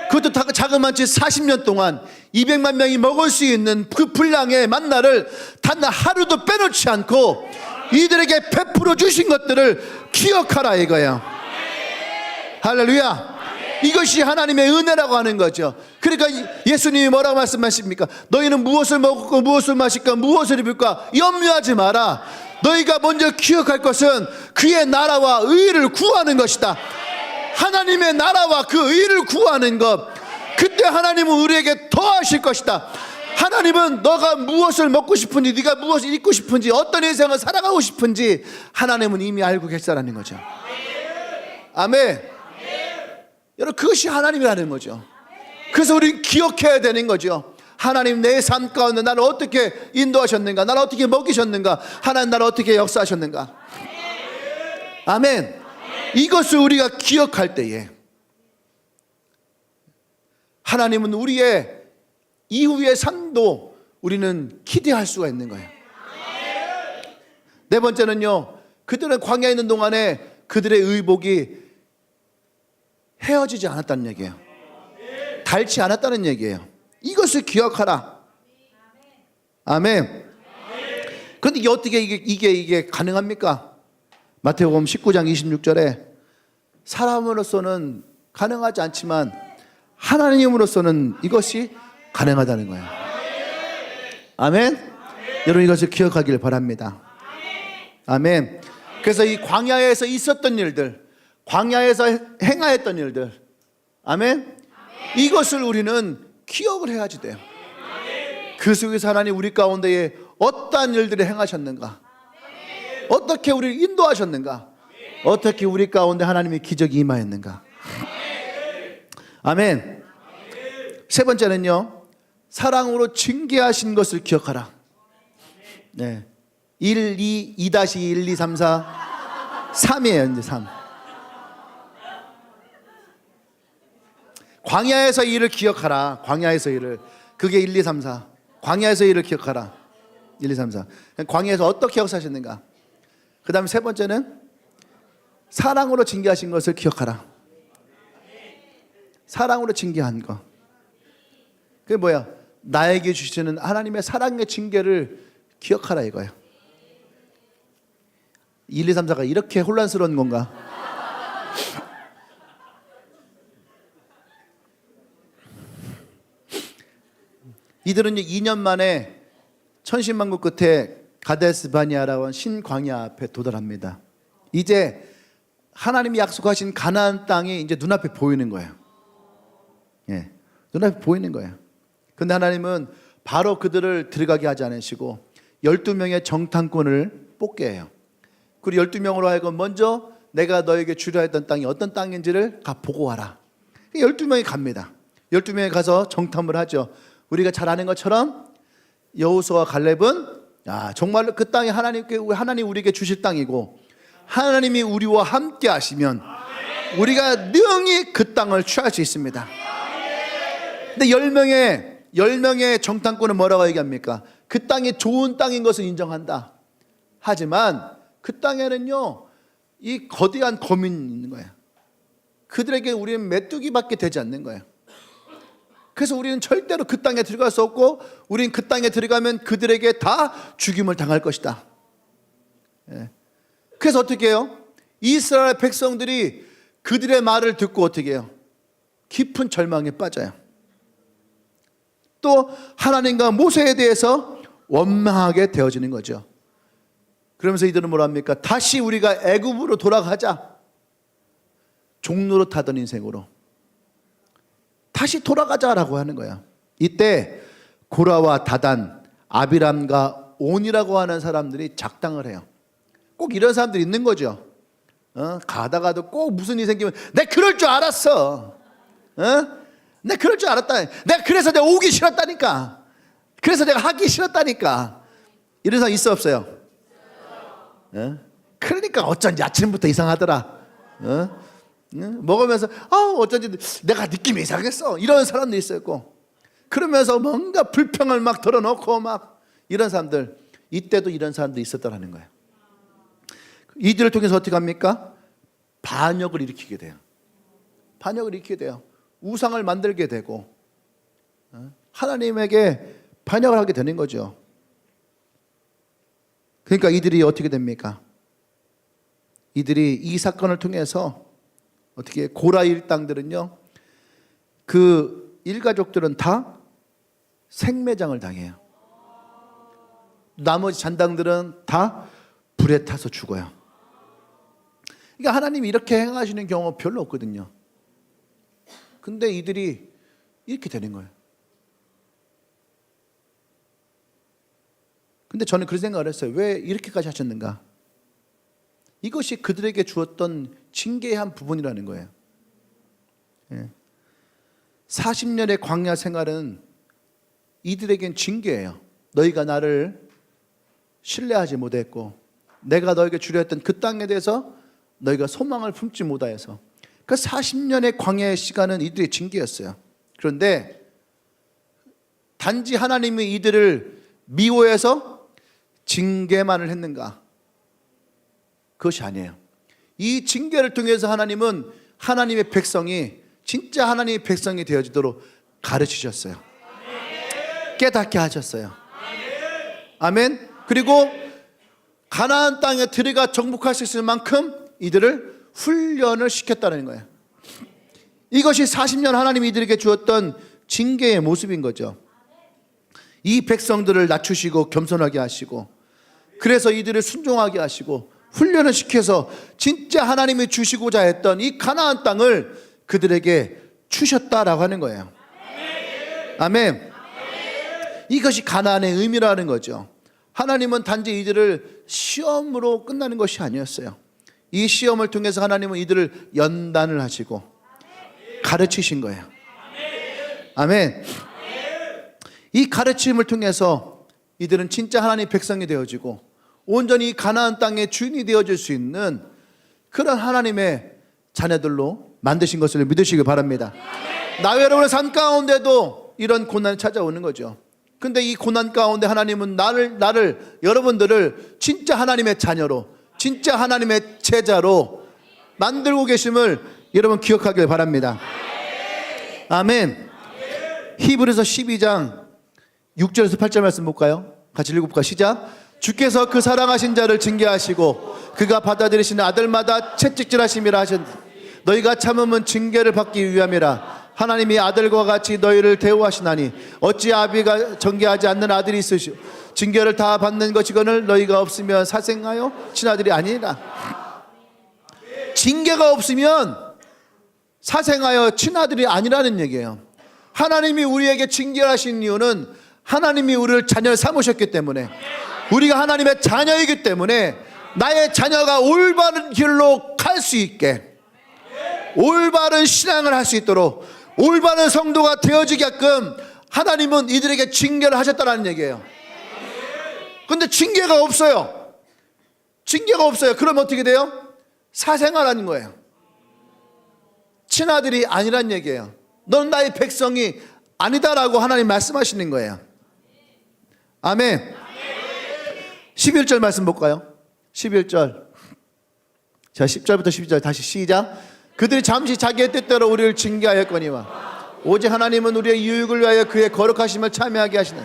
그것도 자그마치 40년 동안 200만 명이 먹을 수 있는 그 분량의 만나를 단 하루도 빼놓지 않고 이들에게 베풀어 주신 것들을 기억하라 이거예요. 할렐루야. 이것이 하나님의 은혜라고 하는 거죠. 그러니까 예수님이 뭐라고 말씀하십니까? 너희는 무엇을 먹고 무엇을 마실까 무엇을 입을까 염려하지 마라. 너희가 먼저 기억할 것은 그의 나라와 의를 구하는 것이다. 하나님의 나라와 그 의를 구하는 것, 그때 하나님은 우리에게 더하실 것이다. 하나님은 너가 무엇을 먹고 싶은지, 네가 무엇을 입고 싶은지, 어떤 인생을 살아가고 싶은지 하나님은 이미 알고 계시다는 거죠. 아멘. 여러분, 그것이 하나님이라는 거죠. 그래서 우리는 기억해야 되는 거죠. 하나님, 내 삶 가운데 나를 어떻게 인도하셨는가, 나를 어떻게 먹이셨는가, 하나님 나를 어떻게 역사하셨는가. 아멘. 이것을 우리가 기억할 때에 하나님은 우리의 이후의 삶도 우리는 기대할 수가 있는 거예요. 네 번째는요, 그들은 광야에 있는 동안에 그들의 의복이 헤어지지 않았다는 얘기예요. 닳지 않았다는 얘기예요. 이것을 기억하라. 아멘. 그런데 어떻게 이게 가능합니까? 마태복음 19장 26절에 사람으로서는 가능하지 않지만 하나님으로서는 이것이 가능하다는 거예요. 아멘. 여러분, 이것을 기억하길 바랍니다. 아멘. 그래서 이 광야에서 있었던 일들, 광야에서 행하였던 일들, 아멘. 이것을 우리는 기억을 해야지 돼요. 그 속에서 하나님 우리 가운데에 어떠한 일들을 행하셨는가, 어떻게 우리를 인도하셨는가, 어떻게 우리 가운데 하나님의 기적이 임하였는가. 아멘. 세 번째는요, 사랑으로 징계하신 것을 기억하라. 네. 1, 2, 2-1, 2, 3, 4 3이에요. 이제 3. 광야에서 일을 기억하라. 광야에서 일을. 그게 1, 2, 3, 4. 광야에서 일을 기억하라. 1, 2, 3, 4. 광야에서 어떻게 역사하셨는가. 그 다음에 세 번째는 사랑으로 징계하신 것을 기억하라. 사랑으로 징계한 거. 그게 뭐야? 나에게 주시는 하나님의 사랑의 징계를 기억하라 이거예요. 1, 2, 3, 4가 이렇게 혼란스러운 건가? 이들은 2년 만에 천신만고 끝에 가데스 바니아라고 하는 신광야 앞에 도달합니다. 이제 하나님이 약속하신 가나안 땅이 이제 눈앞에 보이는 거예요. 예, 눈앞에 보이는 거예요. 근데 하나님은 바로 그들을 들어가게 하지 않으시고 12명의 정탐꾼을 뽑게 해요. 그리고 12명으로 하여금 먼저 내가 너에게 주려 했던 땅이 어떤 땅인지를 보고 와라. 12명이 갑니다. 12명이 가서 정탐을 하죠. 우리가 잘 아는 것처럼 여호수아와 갈렙은 정말로 그 땅이 하나님 우리에게 주실 땅이고 하나님이 우리와 함께 하시면 우리가 능히 그 땅을 취할 수 있습니다. 근데 10명의 정탐꾼은 뭐라고 얘기합니까? 그 땅이 좋은 땅인 것을 인정한다. 하지만 그 땅에는요, 이 거대한 거민이 있는 거예요. 그들에게 우리는 메뚜기밖에 되지 않는 거예요. 그래서 우리는 절대로 그 땅에 들어갈 수 없고, 우리는 그 땅에 들어가면 그들에게 다 죽임을 당할 것이다. 예. 그래서 어떻게 해요? 이스라엘 백성들이 그들의 말을 듣고 어떻게 해요? 깊은 절망에 빠져요. 또 하나님과 모세에 대해서 원망하게 되어지는 거죠. 그러면서 이들은 뭐라 합니까? 다시 우리가 애굽으로 돌아가자. 종로로 타던 인생으로 다시 돌아가자라고 하는 거야. 이때 고라와 다단, 아비람과 온이라고 하는 사람들이 작당을 해요. 꼭 이런 사람들이 있는 거죠. 가다가도 꼭 무슨 일이 생기면 내가 그럴 줄 알았어. 내가 그럴 줄 알았다. 그래서 내가 오기 싫었다니까. 그래서 내가 하기 싫었다니까. 이런 사람 있어 없어요? 그러니까 어쩐지 아침부터 이상하더라. 먹으면서 어쩐지 내가 느낌이 이상했어. 이런 사람도 있었고, 그러면서 뭔가 불평을 막 털어놓고 막 이런 사람들, 이때도 이런 사람도 있었다라는 거예요. 이들을 통해서 어떻게 합니까? 반역을 일으키게 돼요. 반역을 일으키게 돼요. 우상을 만들게 되고 하나님에게 반역을 하게 되는 거죠. 그러니까 이들이 어떻게 됩니까? 이들이 이 사건을 통해서 어떻게 고라 일당들은요, 그 일가족들은 다 생매장을 당해요. 나머지 잔당들은 다 불에 타서 죽어요. 그러니까 하나님이 이렇게 행하시는 경우 별로 없거든요. 근데 이들이 이렇게 되는 거예요. 근데 저는 그런 생각을 했어요. 왜 이렇게까지 하셨는가? 이것이 그들에게 주었던 징계의 한 부분이라는 거예요. 40년의 광야 생활은 이들에겐 징계예요. 너희가 나를 신뢰하지 못했고, 내가 너에게 주려 했던 그 땅에 대해서 너희가 소망을 품지 못하여서, 그 40년의 광야의 시간은 이들의 징계였어요. 그런데 단지 하나님이 이들을 미워해서 징계만을 했는가? 그것이 아니에요. 이 징계를 통해서 하나님은 하나님의 백성이 진짜 하나님의 백성이 되어지도록 가르치셨어요. 깨닫게 하셨어요. 아멘. 그리고 가나안 땅에 들어가 정복할 수 있을 만큼 이들을 훈련을 시켰다는 거예요. 이것이 40년 하나님이 이들에게 주었던 징계의 모습인 거죠. 이 백성들을 낮추시고 겸손하게 하시고, 그래서 이들을 순종하게 하시고 훈련을 시켜서 진짜 하나님이 주시고자 했던 이 가나안 땅을 그들에게 주셨다라고 하는 거예요. 아멘. 이것이 가나안의 의미라는 거죠. 하나님은 단지 이들을 시험으로 끝나는 것이 아니었어요. 이 시험을 통해서 하나님은 이들을 연단을 하시고 가르치신 거예요. 아멘. 이 가르침을 통해서 이들은 진짜 하나님의 백성이 되어지고 온전히 가나안 땅의 주인이 되어질 수 있는 그런 하나님의 자녀들로 만드신 것을 믿으시기 바랍니다. 나와 여러분의 삶 가운데도 이런 고난이 찾아오는 거죠. 근데 이 고난 가운데 하나님은 나를 여러분들을 진짜 하나님의 자녀로, 진짜 하나님의 제자로 만들고 계심을 여러분 기억하길 바랍니다. 아멘. 히브리서 12장 6절에서 8절 말씀 볼까요? 같이 읽어볼까요? 시작. 주께서 그 사랑하신 자를 징계하시고 그가 받아들이시는 아들마다 채찍질하심이라 하신 너희가 참음은 징계를 받기 위함이라. 하나님이 아들과 같이 너희를 대우하시나니 어찌 아비가 정죄하지 않는 아들이 있으시오. 징계를 다 받는 것이거늘 너희가 없으면 사생하여 친아들이 아니라. 징계가 없으면 사생하여 친아들이 아니라는 얘기예요. 하나님이 우리에게 징계하신 이유는 하나님이 우리를 자녀 삼으셨기 때문에, 우리가 하나님의 자녀이기 때문에 나의 자녀가 올바른 길로 갈 수 있게, 올바른 신앙을 할 수 있도록, 올바른 성도가 되어지게끔 하나님은 이들에게 징계를 하셨다는 얘기예요. 근데 징계가 없어요. 징계가 없어요. 그럼 어떻게 돼요? 사생아라는 거예요. 친아들이 아니란 얘기예요. 넌 나의 백성이 아니다라고 하나님 말씀하시는 거예요. 아멘. 11절 말씀 볼까요? 11절. 자, 10절부터 12절 다시 시작. 그들이 잠시 자기의 뜻대로 우리를 징계하였거니와 오직 하나님은 우리의 유익을 위하여 그의 거룩하심을 참여하게 하시네.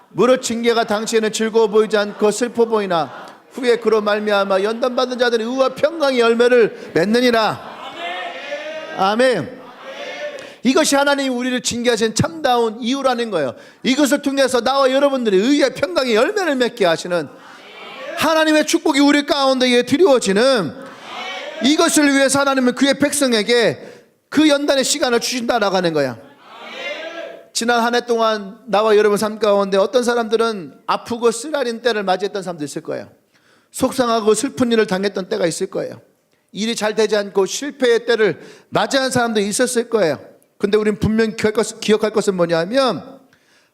무릇 징계가 당시에는 즐거워 보이지 않고 슬퍼 보이나 후에 그로 말미암아 연단받은 자들이 의와 평강의 열매를 맺느니라. 아멘. 이것이 하나님이 우리를 징계하신 참다운 이유라는 거예요. 이것을 통해서 나와 여러분들이 의의 평강의 열매를 맺게 하시는 하나님의 축복이 우리 가운데에 드리워지는, 이것을 위해서 하나님은 그의 백성에게 그 연단의 시간을 주신다라고 하는 거야. 지난 한 해 동안 나와 여러분 삶 가운데 어떤 사람들은 아프고 쓰라린 때를 맞이했던 사람도 있을 거예요. 속상하고 슬픈 일을 당했던 때가 있을 거예요. 일이 잘 되지 않고 실패의 때를 맞이한 사람도 있었을 거예요. 근데 우리는 분명히 기억할 것은 뭐냐면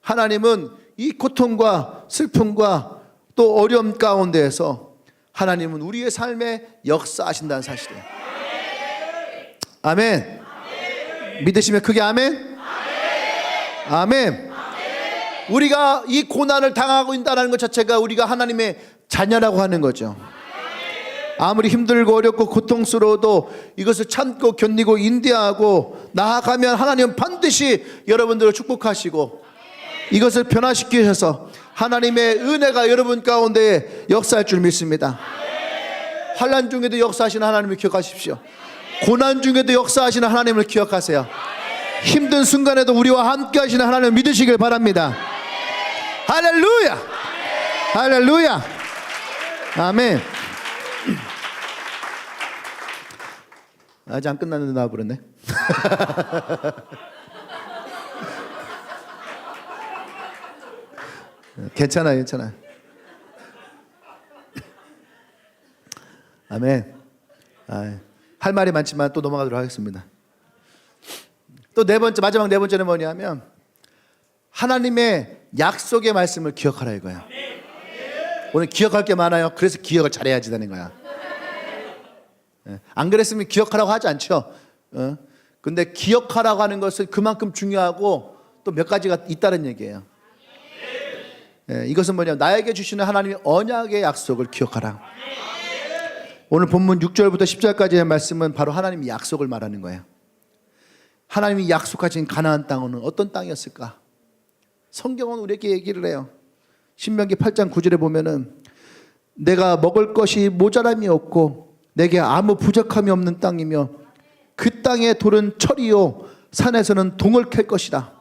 하나님은 이 고통과 슬픔과 또 어려움 가운데에서 하나님은 우리의 삶에 역사하신다는 사실이에요. 아멘. 믿으시면 크게 아멘. 아멘. 우리가 이 고난을 당하고 있다는 것 자체가 우리가 하나님의 자녀라고 하는 거죠. 아무리 힘들고 어렵고 고통스러워도 이것을 참고 견디고 인내하고 나아가면 하나님은 반드시 여러분들을 축복하시고 이것을 변화시키셔서 하나님의 은혜가 여러분 가운데 역사할 줄 믿습니다. 환난 중에도 역사하시는 하나님을 기억하십시오. 고난 중에도 역사하시는 하나님을 기억하세요. 힘든 순간에도 우리와 함께 하시는 하나님을 믿으시길 바랍니다. 할렐루야! 할렐루야! 아멘. 아직 안 끝났는데 나와버렸네. 괜찮아요, 괜찮아요. 아멘. 할 말이 많지만 또 넘어가도록 하겠습니다. 또 네 번째, 마지막 네 번째는 뭐냐면 하나님의 약속의 말씀을 기억하라 이거야. 오늘 기억할 게 많아요. 그래서 기억을 잘해야지 되는 거야. 안 그랬으면 기억하라고 하지 않죠. 근데 기억하라고 하는 것은 그만큼 중요하고 또 몇 가지가 있다는 얘기예요. 이것은 뭐냐면 나에게 주시는 하나님의 언약의 약속을 기억하라. 오늘 본문 6절부터 10절까지의 말씀은 바로 하나님의 약속을 말하는 거예요. 하나님이 약속하신 가나안 땅은 어떤 땅이었을까? 성경은 우리에게 얘기를 해요. 신명기 8장 9절에 보면은 내가 먹을 것이 모자람이 없고 내게 아무 부족함이 없는 땅이며 그 땅의 돌은 철이요 산에서는 동을 캘 것이다.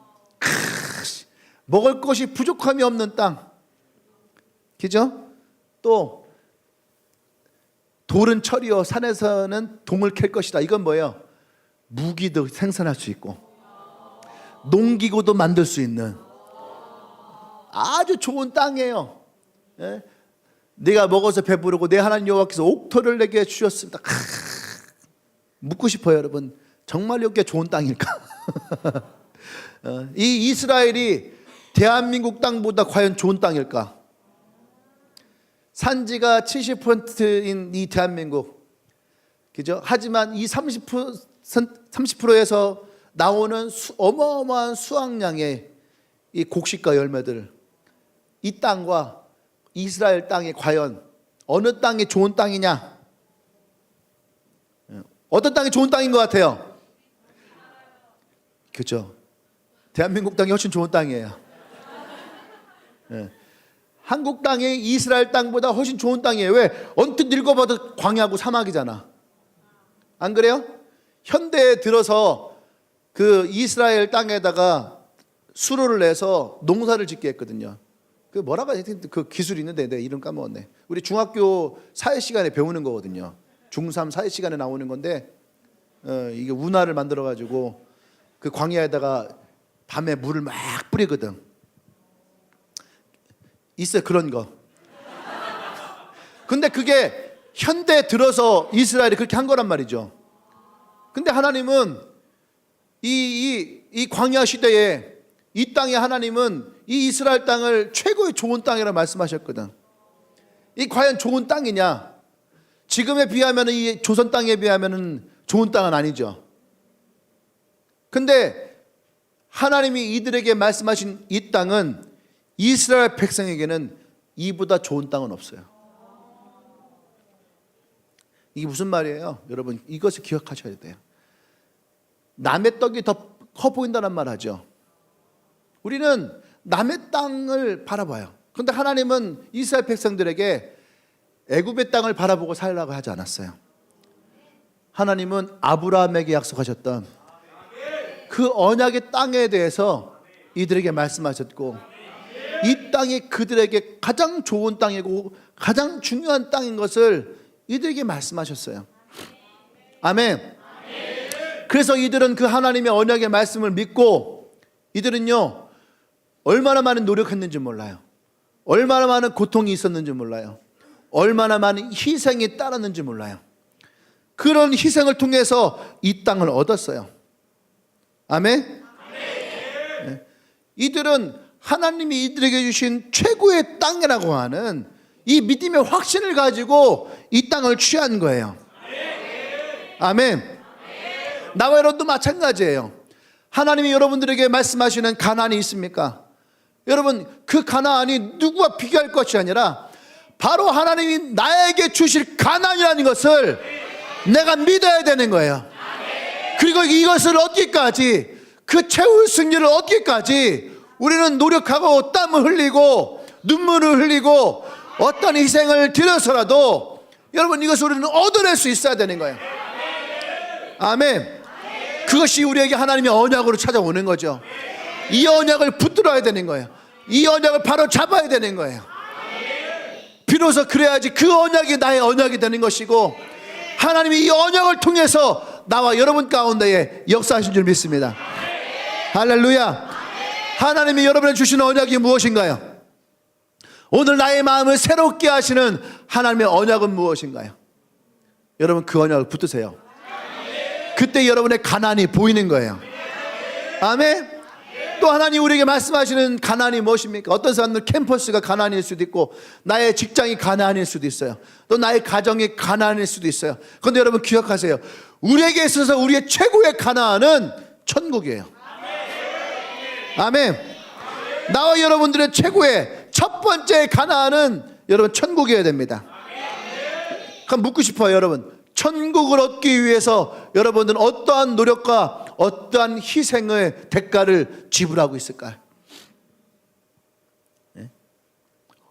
먹을 것이 부족함이 없는 땅, 그죠? 또 돌은 철이요 산에서는 동을 캘 것이다. 이건 뭐예요? 무기도 생산할 수 있고 농기구도 만들 수 있는, 아주 좋은 땅이에요. 예? 네가 먹어서 배부르고 내 하나님 여호와께서 옥토를 내게 주셨습니다. 묻고 싶어요, 여러분. 정말 여기가 좋은 땅일까? 이 이스라엘이 대한민국 땅보다 과연 좋은 땅일까? 산지가 70%인 이 대한민국, 그죠? 하지만 이 30%에서 나오는 어마어마한 수확량의 이 곡식과 열매들, 이 땅과 이스라엘 땅이 과연 어느 땅이 좋은 땅이냐? 어떤 땅이 좋은 땅인 것 같아요? 그죠? 대한민국 땅이 훨씬 좋은 땅이에요. 한국 땅이 이스라엘 땅보다 훨씬 좋은 땅이에요. 왜? 언뜻 읽어봐도 광야고 사막이잖아. 안 그래요? 현대에 들어서 그 이스라엘 땅에다가 수로를 내서 농사를 짓게 했거든요. 그 뭐라고 해야 되지? 그 기술이 있는데 내 이름 까먹었네. 우리 중학교 사회 시간에 배우는 거거든요. 중3 사회 시간에 나오는 건데 이게 운하를 만들어 가지고 그 광야에다가 밤에 물을 막 뿌리거든. 있어요, 그런 거. 근데 그게 현대 들어서 이스라엘이 그렇게 한 거란 말이죠. 근데 하나님은 이 광야 시대에 이 땅에 하나님은 이 이스라엘 땅을 최고의 좋은 땅이라고 말씀하셨거든. 이 과연 좋은 땅이냐? 지금에 비하면 이 조선 땅에 비하면 좋은 땅은 아니죠. 근데 하나님이 이들에게 말씀하신 이 땅은 이스라엘 백성에게는 이보다 좋은 땅은 없어요. 이게 무슨 말이에요? 여러분, 이것을 기억하셔야 돼요. 남의 떡이 더 커 보인다는 말 하죠. 우리는 남의 땅을 바라봐요. 그런데 하나님은 이스라엘 백성들에게 애굽의 땅을 바라보고 살라고 하지 않았어요. 하나님은 아브라함에게 약속하셨던 그 언약의 땅에 대해서 이들에게 말씀하셨고, 이 땅이 그들에게 가장 좋은 땅이고 가장 중요한 땅인 것을 이들에게 말씀하셨어요. 아멘. 그래서 이들은 그 하나님의 언약의 말씀을 믿고, 이들은요 얼마나 많은 노력했는지 몰라요. 얼마나 많은 고통이 있었는지 몰라요. 얼마나 많은 희생이 따랐는지 몰라요. 그런 희생을 통해서 이 땅을 얻었어요. 아멘. 네. 이들은 하나님이 이들에게 주신 최고의 땅이라고 하는 이 믿음의 확신을 가지고 이 땅을 취한 거예요. 아멘. 나와 여러분도 마찬가지예요. 하나님이 여러분들에게 말씀하시는 가나안이 있습니까? 여러분, 그 가나안이 누구와 비교할 것이 아니라 바로 하나님이 나에게 주실 가나안이라는 것을 내가 믿어야 되는 거예요. 그리고 이것을 얻기까지, 그 최후의 승리를 얻기까지 우리는 노력하고 땀을 흘리고 눈물을 흘리고 어떤 희생을 들여서라도 여러분 이것을 우리는 얻어낼 수 있어야 되는 거예요. 아멘. 그것이 우리에게 하나님의 언약으로 찾아오는 거죠. 이 언약을 붙들어야 되는 거예요. 이 언약을 바로 잡아야 되는 거예요. 비로소 그래야지 그 언약이 나의 언약이 되는 것이고, 하나님이 이 언약을 통해서 나와 여러분 가운데에 역사하신 줄 믿습니다. 할렐루야. 하나님이 여러분에게 주시는 언약이 무엇인가요? 오늘 나의 마음을 새롭게 하시는 하나님의 언약은 무엇인가요? 여러분, 그 언약을 붙드세요. 그때 여러분의 가나안이 보이는 거예요. 아멘. 또 하나님 우리에게 말씀하시는 가나안이 무엇입니까? 어떤 사람들은 캠퍼스가 가나안일 수도 있고, 나의 직장이 가나안일 수도 있어요. 또 나의 가정이 가나안일 수도 있어요. 그런데 여러분 기억하세요. 우리에게 있어서 우리의 최고의 가나안은 천국이에요. 아멘. 나와 여러분들의 최고의 첫 번째 가나안은 여러분 천국이어야 됩니다. 그럼 묻고 싶어요, 여러분. 천국을 얻기 위해서 여러분들은 어떠한 노력과 어떠한 희생의 대가를 지불하고 있을까요? 네?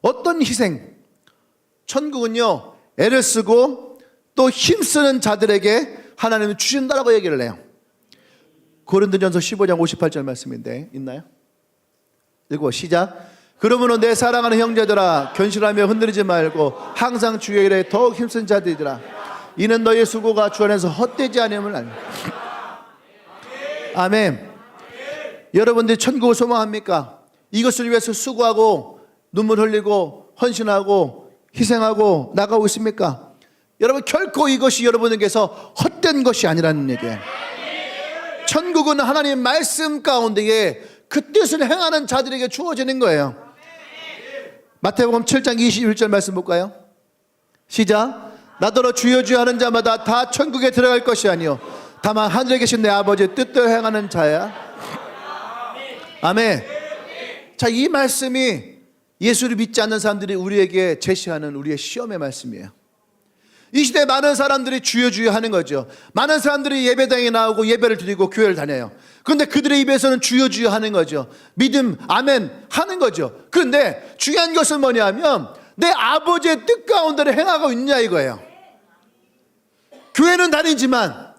어떤 희생? 천국은요 애를 쓰고 또 힘쓰는 자들에게 하나님은 주신다라고 얘기를 해요. 고린도전서 15장 58절 말씀인데 있나요? 읽고 시작. 그러므로 내 사랑하는 형제들아, 견실하며 흔들리지 말고 항상 주의 일에 더욱 힘쓴 자들이라. 이는 너의 수고가 주 안에서 헛되지 않음을 알라. 아멘. 여러분들이 천국을 소망합니까? 이것을 위해서 수고하고 눈물 흘리고 헌신하고 희생하고 나가고 있습니까? 여러분, 결코 이것이 여러분에게서 헛된 것이 아니라는 얘기예요. 천국은 하나님의 말씀 가운데에 그 뜻을 행하는 자들에게 주어지는 거예요. 마태복음 7장 21절 말씀 볼까요? 시작. 나더러 주여 주여 하는 자마다 다 천국에 들어갈 것이 아니요 다만 하늘에 계신 내 아버지의 뜻대로 행하는 자야. 아멘. 자, 이 말씀이 예수를 믿지 않는 사람들이 우리에게 제시하는 우리의 시험의 말씀이에요. 이 시대에 많은 사람들이 주여 주여 하는 거죠. 많은 사람들이 예배당에 나오고 예배를 드리고 교회를 다녀요. 그런데 그들의 입에서는 주여 주여 하는 거죠. 믿음, 아멘 하는 거죠. 그런데 중요한 것은 뭐냐면 내 아버지의 뜻 가운데를 행하고 있느냐 이거예요. 교회는 다니지만,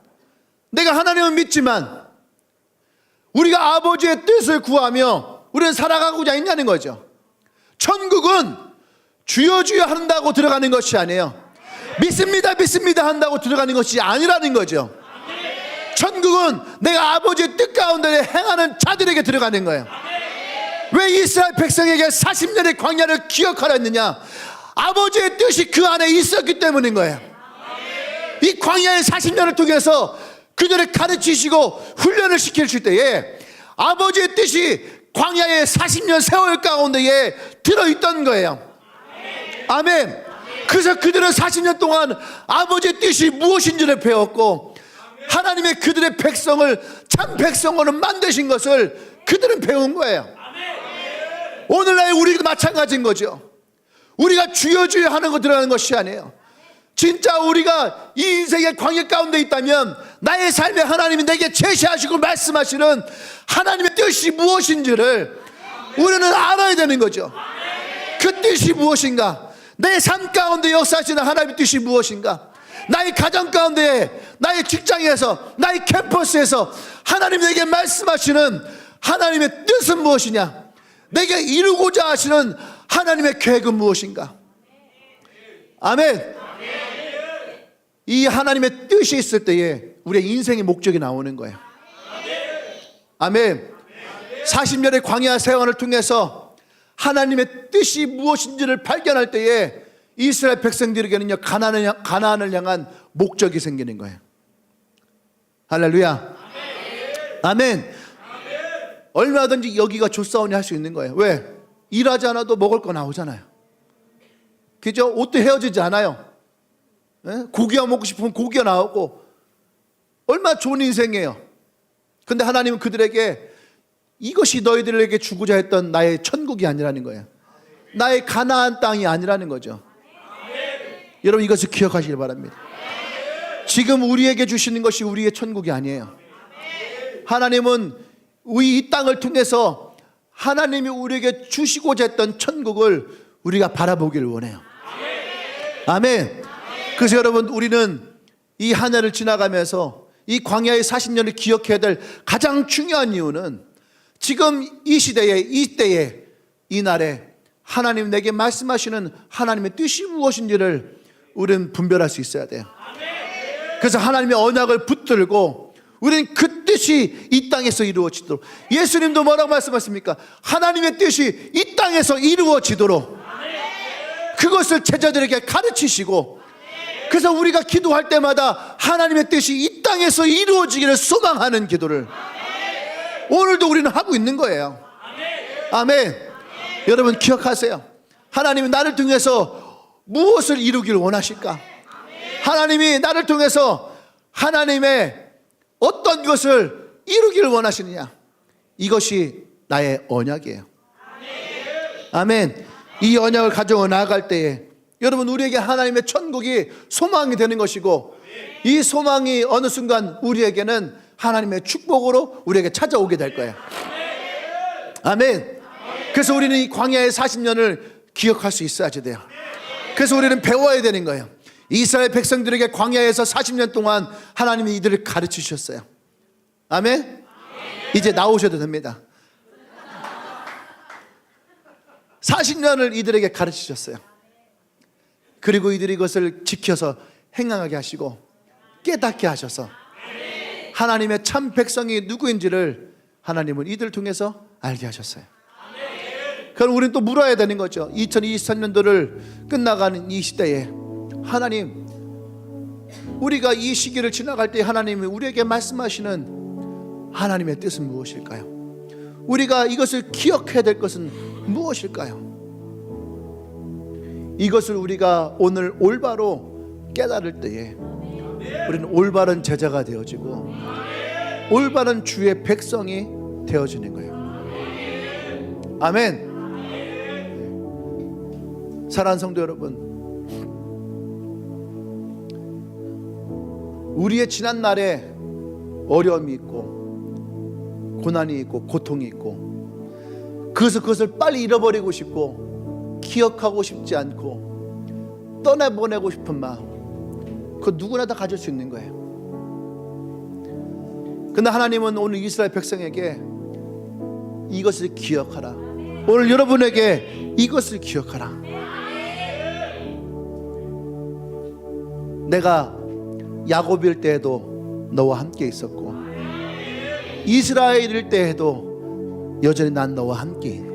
내가 하나님을 믿지만 우리가 아버지의 뜻을 구하며 우리는 살아가고자 있냐는 거죠. 천국은 주여 주여 한다고 들어가는 것이 아니에요. 믿습니다 믿습니다 한다고 들어가는 것이 아니라는 거죠. 천국은 내가 아버지의 뜻 가운데 행하는 자들에게 들어가는 거예요. 왜 이스라엘 백성에게 40년의 광야를 기억하라 했느냐? 아버지의 뜻이 그 안에 있었기 때문인 거예요. 이 광야의 40년을 통해서 그들을 가르치시고 훈련을 시킬 때에 아버지의 뜻이 광야의 40년 세월 가운데에 들어있던 거예요. 아멘. 그래서 그들은 40년 동안 아버지의 뜻이 무엇인지를 배웠고, 하나님의 그들의 백성을 참 백성으로 만드신 것을 그들은 배운 거예요. 오늘날 우리도 마찬가지인 거죠. 우리가 주여 주여 하는 거 들어가는 것이 아니에요. 진짜 우리가 이 인생의 광야 가운데 있다면 나의 삶에 하나님이 내게 제시하시고 말씀하시는 하나님의 뜻이 무엇인지를 우리는 알아야 되는 거죠. 그 뜻이 무엇인가? 내 삶 가운데 역사하시는 하나님의 뜻이 무엇인가? 나의 가정 가운데, 나의 직장에서, 나의 캠퍼스에서 하나님 내게 말씀하시는 하나님의 뜻은 무엇이냐? 내게 이루고자 하시는 하나님의 계획은 무엇인가? 아멘. 이 하나님의 뜻이 있을 때에 우리의 인생의 목적이 나오는 거예요. 아멘. 40년의 광야 세월을 통해서 하나님의 뜻이 무엇인지를 발견할 때에 이스라엘 백성들에게는요, 가나안을 향한 목적이 생기는 거예요. 할렐루야. 아멘. 얼마든지 여기가 좋사오니 할 수 있는 거예요. 왜? 일하지 않아도 먹을 거 나오잖아요. 그죠? 옷도 헤어지지 않아요. 고기가 먹고 싶으면 고기가 나오고, 얼마나 좋은 인생이에요. 근데 하나님은 그들에게 이것이 너희들에게 주고자 했던 나의 천국이 아니라는 거예요. 나의 가나안 땅이 아니라는 거죠. 여러분, 이것을 기억하시길 바랍니다. 지금 우리에게 주시는 것이 우리의 천국이 아니에요. 하나님은 이 땅을 통해서 하나님이 우리에게 주시고자 했던 천국을 우리가 바라보기를 원해요. 아멘. 그래서 여러분, 우리는 이 한 해를 지나가면서 이 광야의 40년을 기억해야 될 가장 중요한 이유는 지금 이 시대에, 이 때에, 이 날에 하나님 내게 말씀하시는 하나님의 뜻이 무엇인지를 우리는 분별할 수 있어야 돼요. 그래서 하나님의 언약을 붙들고 우리는 그 뜻이 이 땅에서 이루어지도록, 예수님도 뭐라고 말씀하십니까? 하나님의 뜻이 이 땅에서 이루어지도록 그것을 제자들에게 가르치시고, 그래서 우리가 기도할 때마다 하나님의 뜻이 이 땅에서 이루어지기를 소망하는 기도를 오늘도 우리는 하고 있는 거예요. 아멘. 여러분, 기억하세요. 하나님이 나를 통해서 무엇을 이루기를 원하실까? 하나님이 나를 통해서 하나님의 어떤 것을 이루기를 원하시느냐? 이것이 나의 언약이에요. 아멘. 이 언약을 가지고 나아갈 때에 여러분, 우리에게 하나님의 천국이 소망이 되는 것이고, 이 소망이 어느 순간 우리에게는 하나님의 축복으로 우리에게 찾아오게 될 거예요. 아멘. 그래서 우리는 이 광야의 40년을 기억할 수 있어야지 돼요. 그래서 우리는 배워야 되는 거예요. 이스라엘 백성들에게 광야에서 40년 동안 하나님이 이들을 가르치셨어요. 아멘. 이제 나오셔도 됩니다. 40년을 이들에게 가르치셨어요. 그리고 이들이 이것을 지켜서 행하게 하시고 깨닫게 하셔서 하나님의 참 백성이 누구인지를 하나님은 이들을 통해서 알게 하셨어요. 그럼 우리는 또 물어야 되는 거죠. 2023년도를 끝나가는 이 시대에 하나님, 우리가 이 시기를 지나갈 때 하나님이 우리에게 말씀하시는 하나님의 뜻은 무엇일까요? 우리가 이것을 기억해야 될 것은 무엇일까요? 이것을 우리가 오늘 올바로 깨달을 때에 우리는 올바른 제자가 되어지고 올바른 주의 백성이 되어지는 거예요. 아멘. 사랑하는 성도 여러분, 우리의 지난 날에 어려움이 있고 고난이 있고 고통이 있고, 그것을 빨리 잃어버리고 싶고 기억하고 싶지 않고 떠나보내고 싶은 마음, 그거 누구나 다 가질 수 있는 거예요. 그러나 하나님은 오늘 이스라엘 백성에게 이것을 기억하라, 오늘 여러분에게 이것을 기억하라. 내가 야곱일 때에도 너와 함께 있었고 이스라엘일 때에도 여전히 난 너와 함께 있는.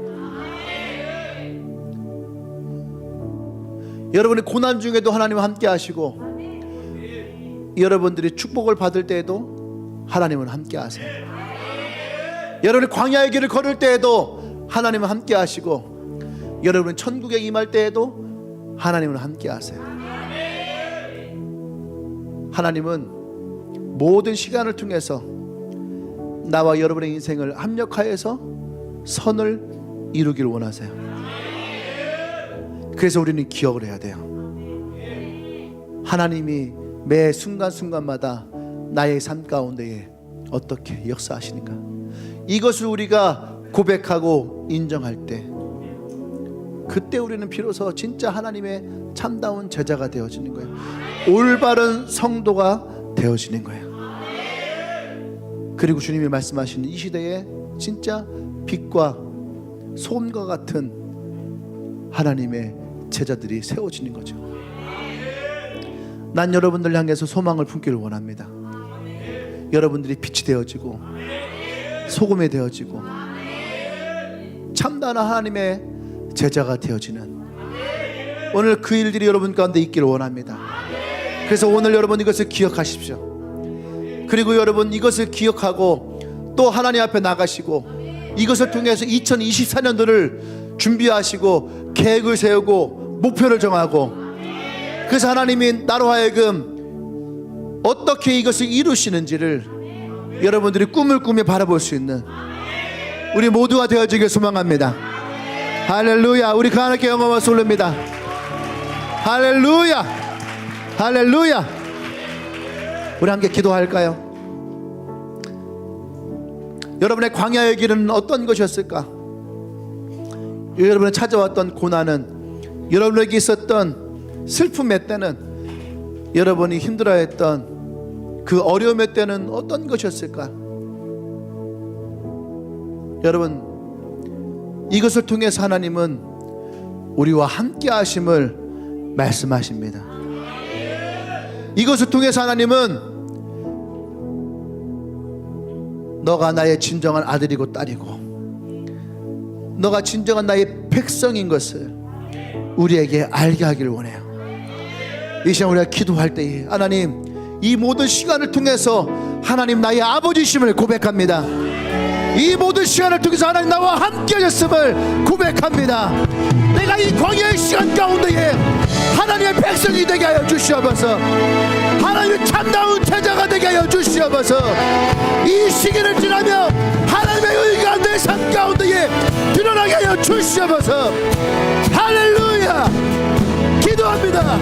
여러분의 고난 중에도 하나님은 함께 하시고, 여러분들이 축복을 받을 때에도 하나님은 함께 하세요. 여러분이 광야의 길을 걸을 때에도 하나님은 함께 하시고, 여러분이 천국에 임할 때에도 하나님은 함께 하세요. 하나님은 모든 시간을 통해서 나와 여러분의 인생을 합력하여서 선을 이루기를 원하세요. 그래서 우리는 기억을 해야 돼요. 하나님이 매 순간순간마다 나의 삶 가운데에 어떻게 역사하시는가, 이것을 우리가 고백하고 인정할 때, 그때 우리는 비로소 진짜 하나님의 참다운 제자가 되어지는 거예요. 올바른 성도가 되어지는 거예요. 그리고 주님이 말씀하시는 이 시대에 진짜 빛과 소금과 같은 하나님의 제자들이 세워지는 거죠. 난 여러분들 향해서 소망을 품기를 원합니다. 여러분들이 빛이 되어지고 소금이 되어지고 참다운 하나님의 제자가 되어지는 오늘 그 일들이 여러분 가운데 있기를 원합니다. 그래서 오늘 여러분 이것을 기억하십시오. 그리고 여러분 이것을 기억하고 또 하나님 앞에 나가시고 이것을 통해서 2024년도를 준비하시고 계획을 세우고 목표를 정하고, 그래서 하나님이 나로 하여금 어떻게 이것을 이루시는지를 여러분들이 꿈을 꾸며 바라볼 수 있는 우리 모두가 되어지길 소망합니다. 할렐루야. 우리 하나님께 영광을 올립니다. 할렐루야, 할렐루야. 우리 함께 기도할까요? 여러분의 광야의 길은 어떤 것이었을까? 여러분의 찾아왔던 고난은, 여러분에게 있었던 슬픔의 때는, 여러분이 힘들어했던 그 어려움의 때는 어떤 것이었을까? 여러분, 이것을 통해서 하나님은 우리와 함께 하심을 말씀하십니다. 이것을 통해서 하나님은 너가 나의 진정한 아들이고 딸이고 너가 진정한 나의 백성인 것을 우리에게 알게 하기를 원해요. 이 시간 우리가 기도할 때에 하나님, 이 모든 시간을 통해서 하나님 나의 아버지심을 고백합니다. 이 모든 시간을 통해서 하나님 나와 함께 하셨음을 고백합니다. 내가 이 광야의 시간 가운데에 하나님의 백성이 되게 하여 주시옵소서. 하나님의 참다운 제자가 되게 하여 주시옵소서. 이 시기를 지나며 하나님의 의가 내 삶 가운데에 드러나게 하여 주시옵소서. 할렐루야. 기도합니다.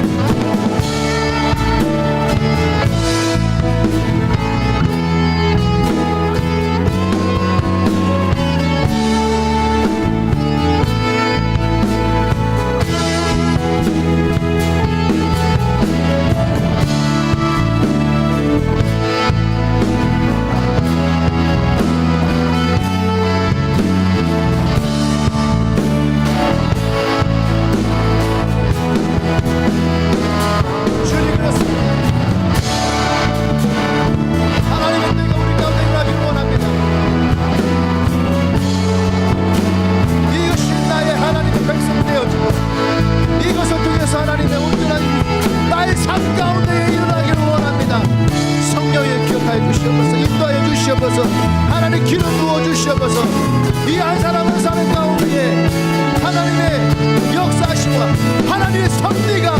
하나님의 섭리가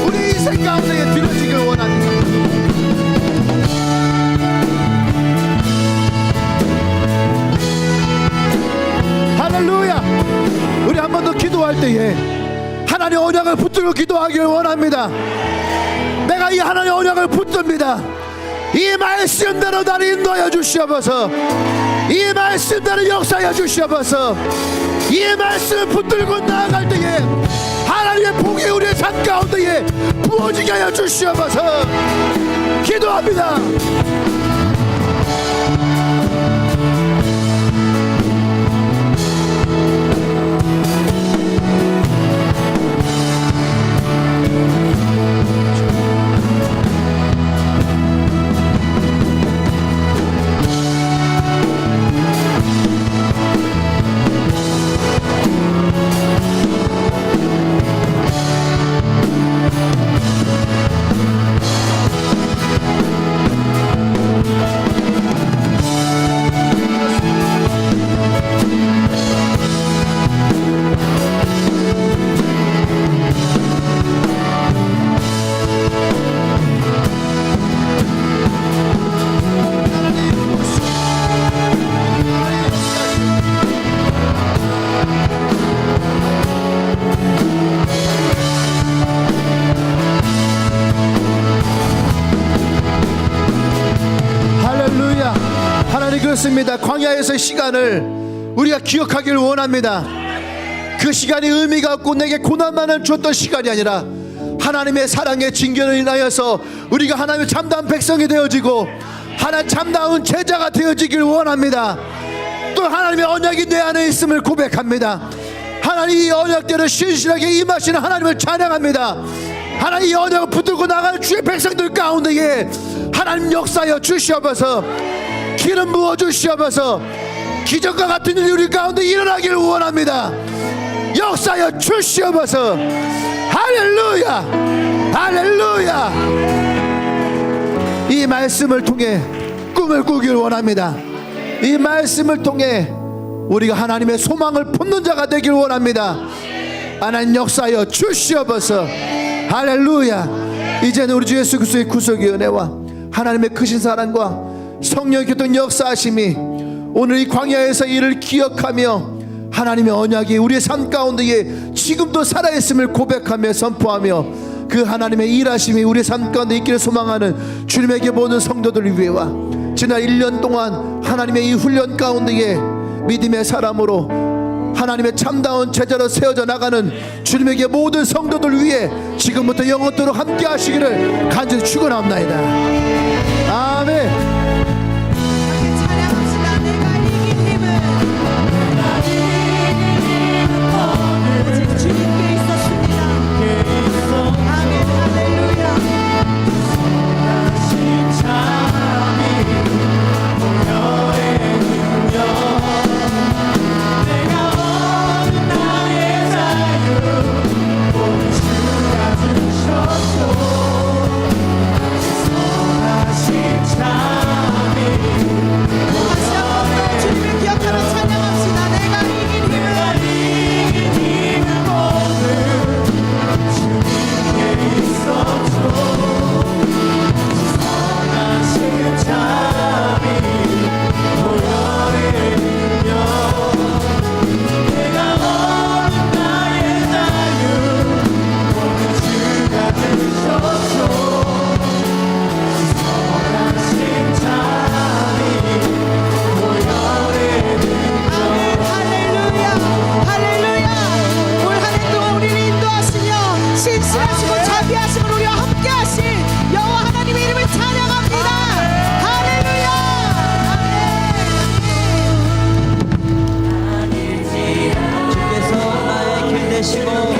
우리 인생 가운데 드려지길 원합니다. 할렐루야. 우리 한 번 더 기도할 때에 하나님 언약을 붙들고 기도하길 원합니다. 내가 이 하나님 언약을 붙듭니다. 이 말씀대로 나를 인도하여 주시옵소서. 이 말씀대로 역사하여 주시옵소서. 이 말씀을 붙들고 나아갈 때에 하나님의 복이 우리의 삶 가운데에 부어지게 하여 주시옵소서. 기도합니다. 그렇습니다. 광야에서의 시간을 우리가 기억하기를 원합니다. 그 시간이 의미가 없고 내게 고난만을 줬던 시간이 아니라 하나님의 사랑의 징계를 인하여서 우리가 하나님의 참다운 백성이 되어지고 하나님 참다운 제자가 되어지길 원합니다. 또 하나님의 언약이 내 안에 있음을 고백합니다. 하나님 이 언약대로 신실하게 임하시는 하나님을 찬양합니다. 하나님 이 언약을 붙들고 나가는 주의 백성들 가운데에 하나님 역사하여 주시옵소서. 기름 부어 주시옵소서. 기적과 같은 일이 우리 가운데 일어나기를 원합니다. 역사하여 주시옵소서. 할렐루야, 할렐루야. 이 말씀을 통해 꿈을 꾸길 원합니다. 이 말씀을 통해 우리가 하나님의 소망을 품는 자가 되길 원합니다. 하나님 역사하여 주시옵소서. 할렐루야. 이제는 우리 주 예수 그리스도의 구속의 은혜와 하나님의 크신 사랑과 성령의 교통 역사하심이 오늘 이 광야에서 이를 기억하며 하나님의 언약이 우리의 삶 가운데에 지금도 살아있음을 고백하며 선포하며 그 하나님의 일하심이 우리의 삶 가운데 있기를 소망하는 주님에게 모든 성도들을 위해와 지난 1년 동안 하나님의 이 훈련 가운데에 믿음의 사람으로 하나님의 참다운 제자로 세워져 나가는 주님에게 모든 성도들 위해 지금부터 영원토록 함께 하시기를 간절히 축원합나이다. 아멘. 되시고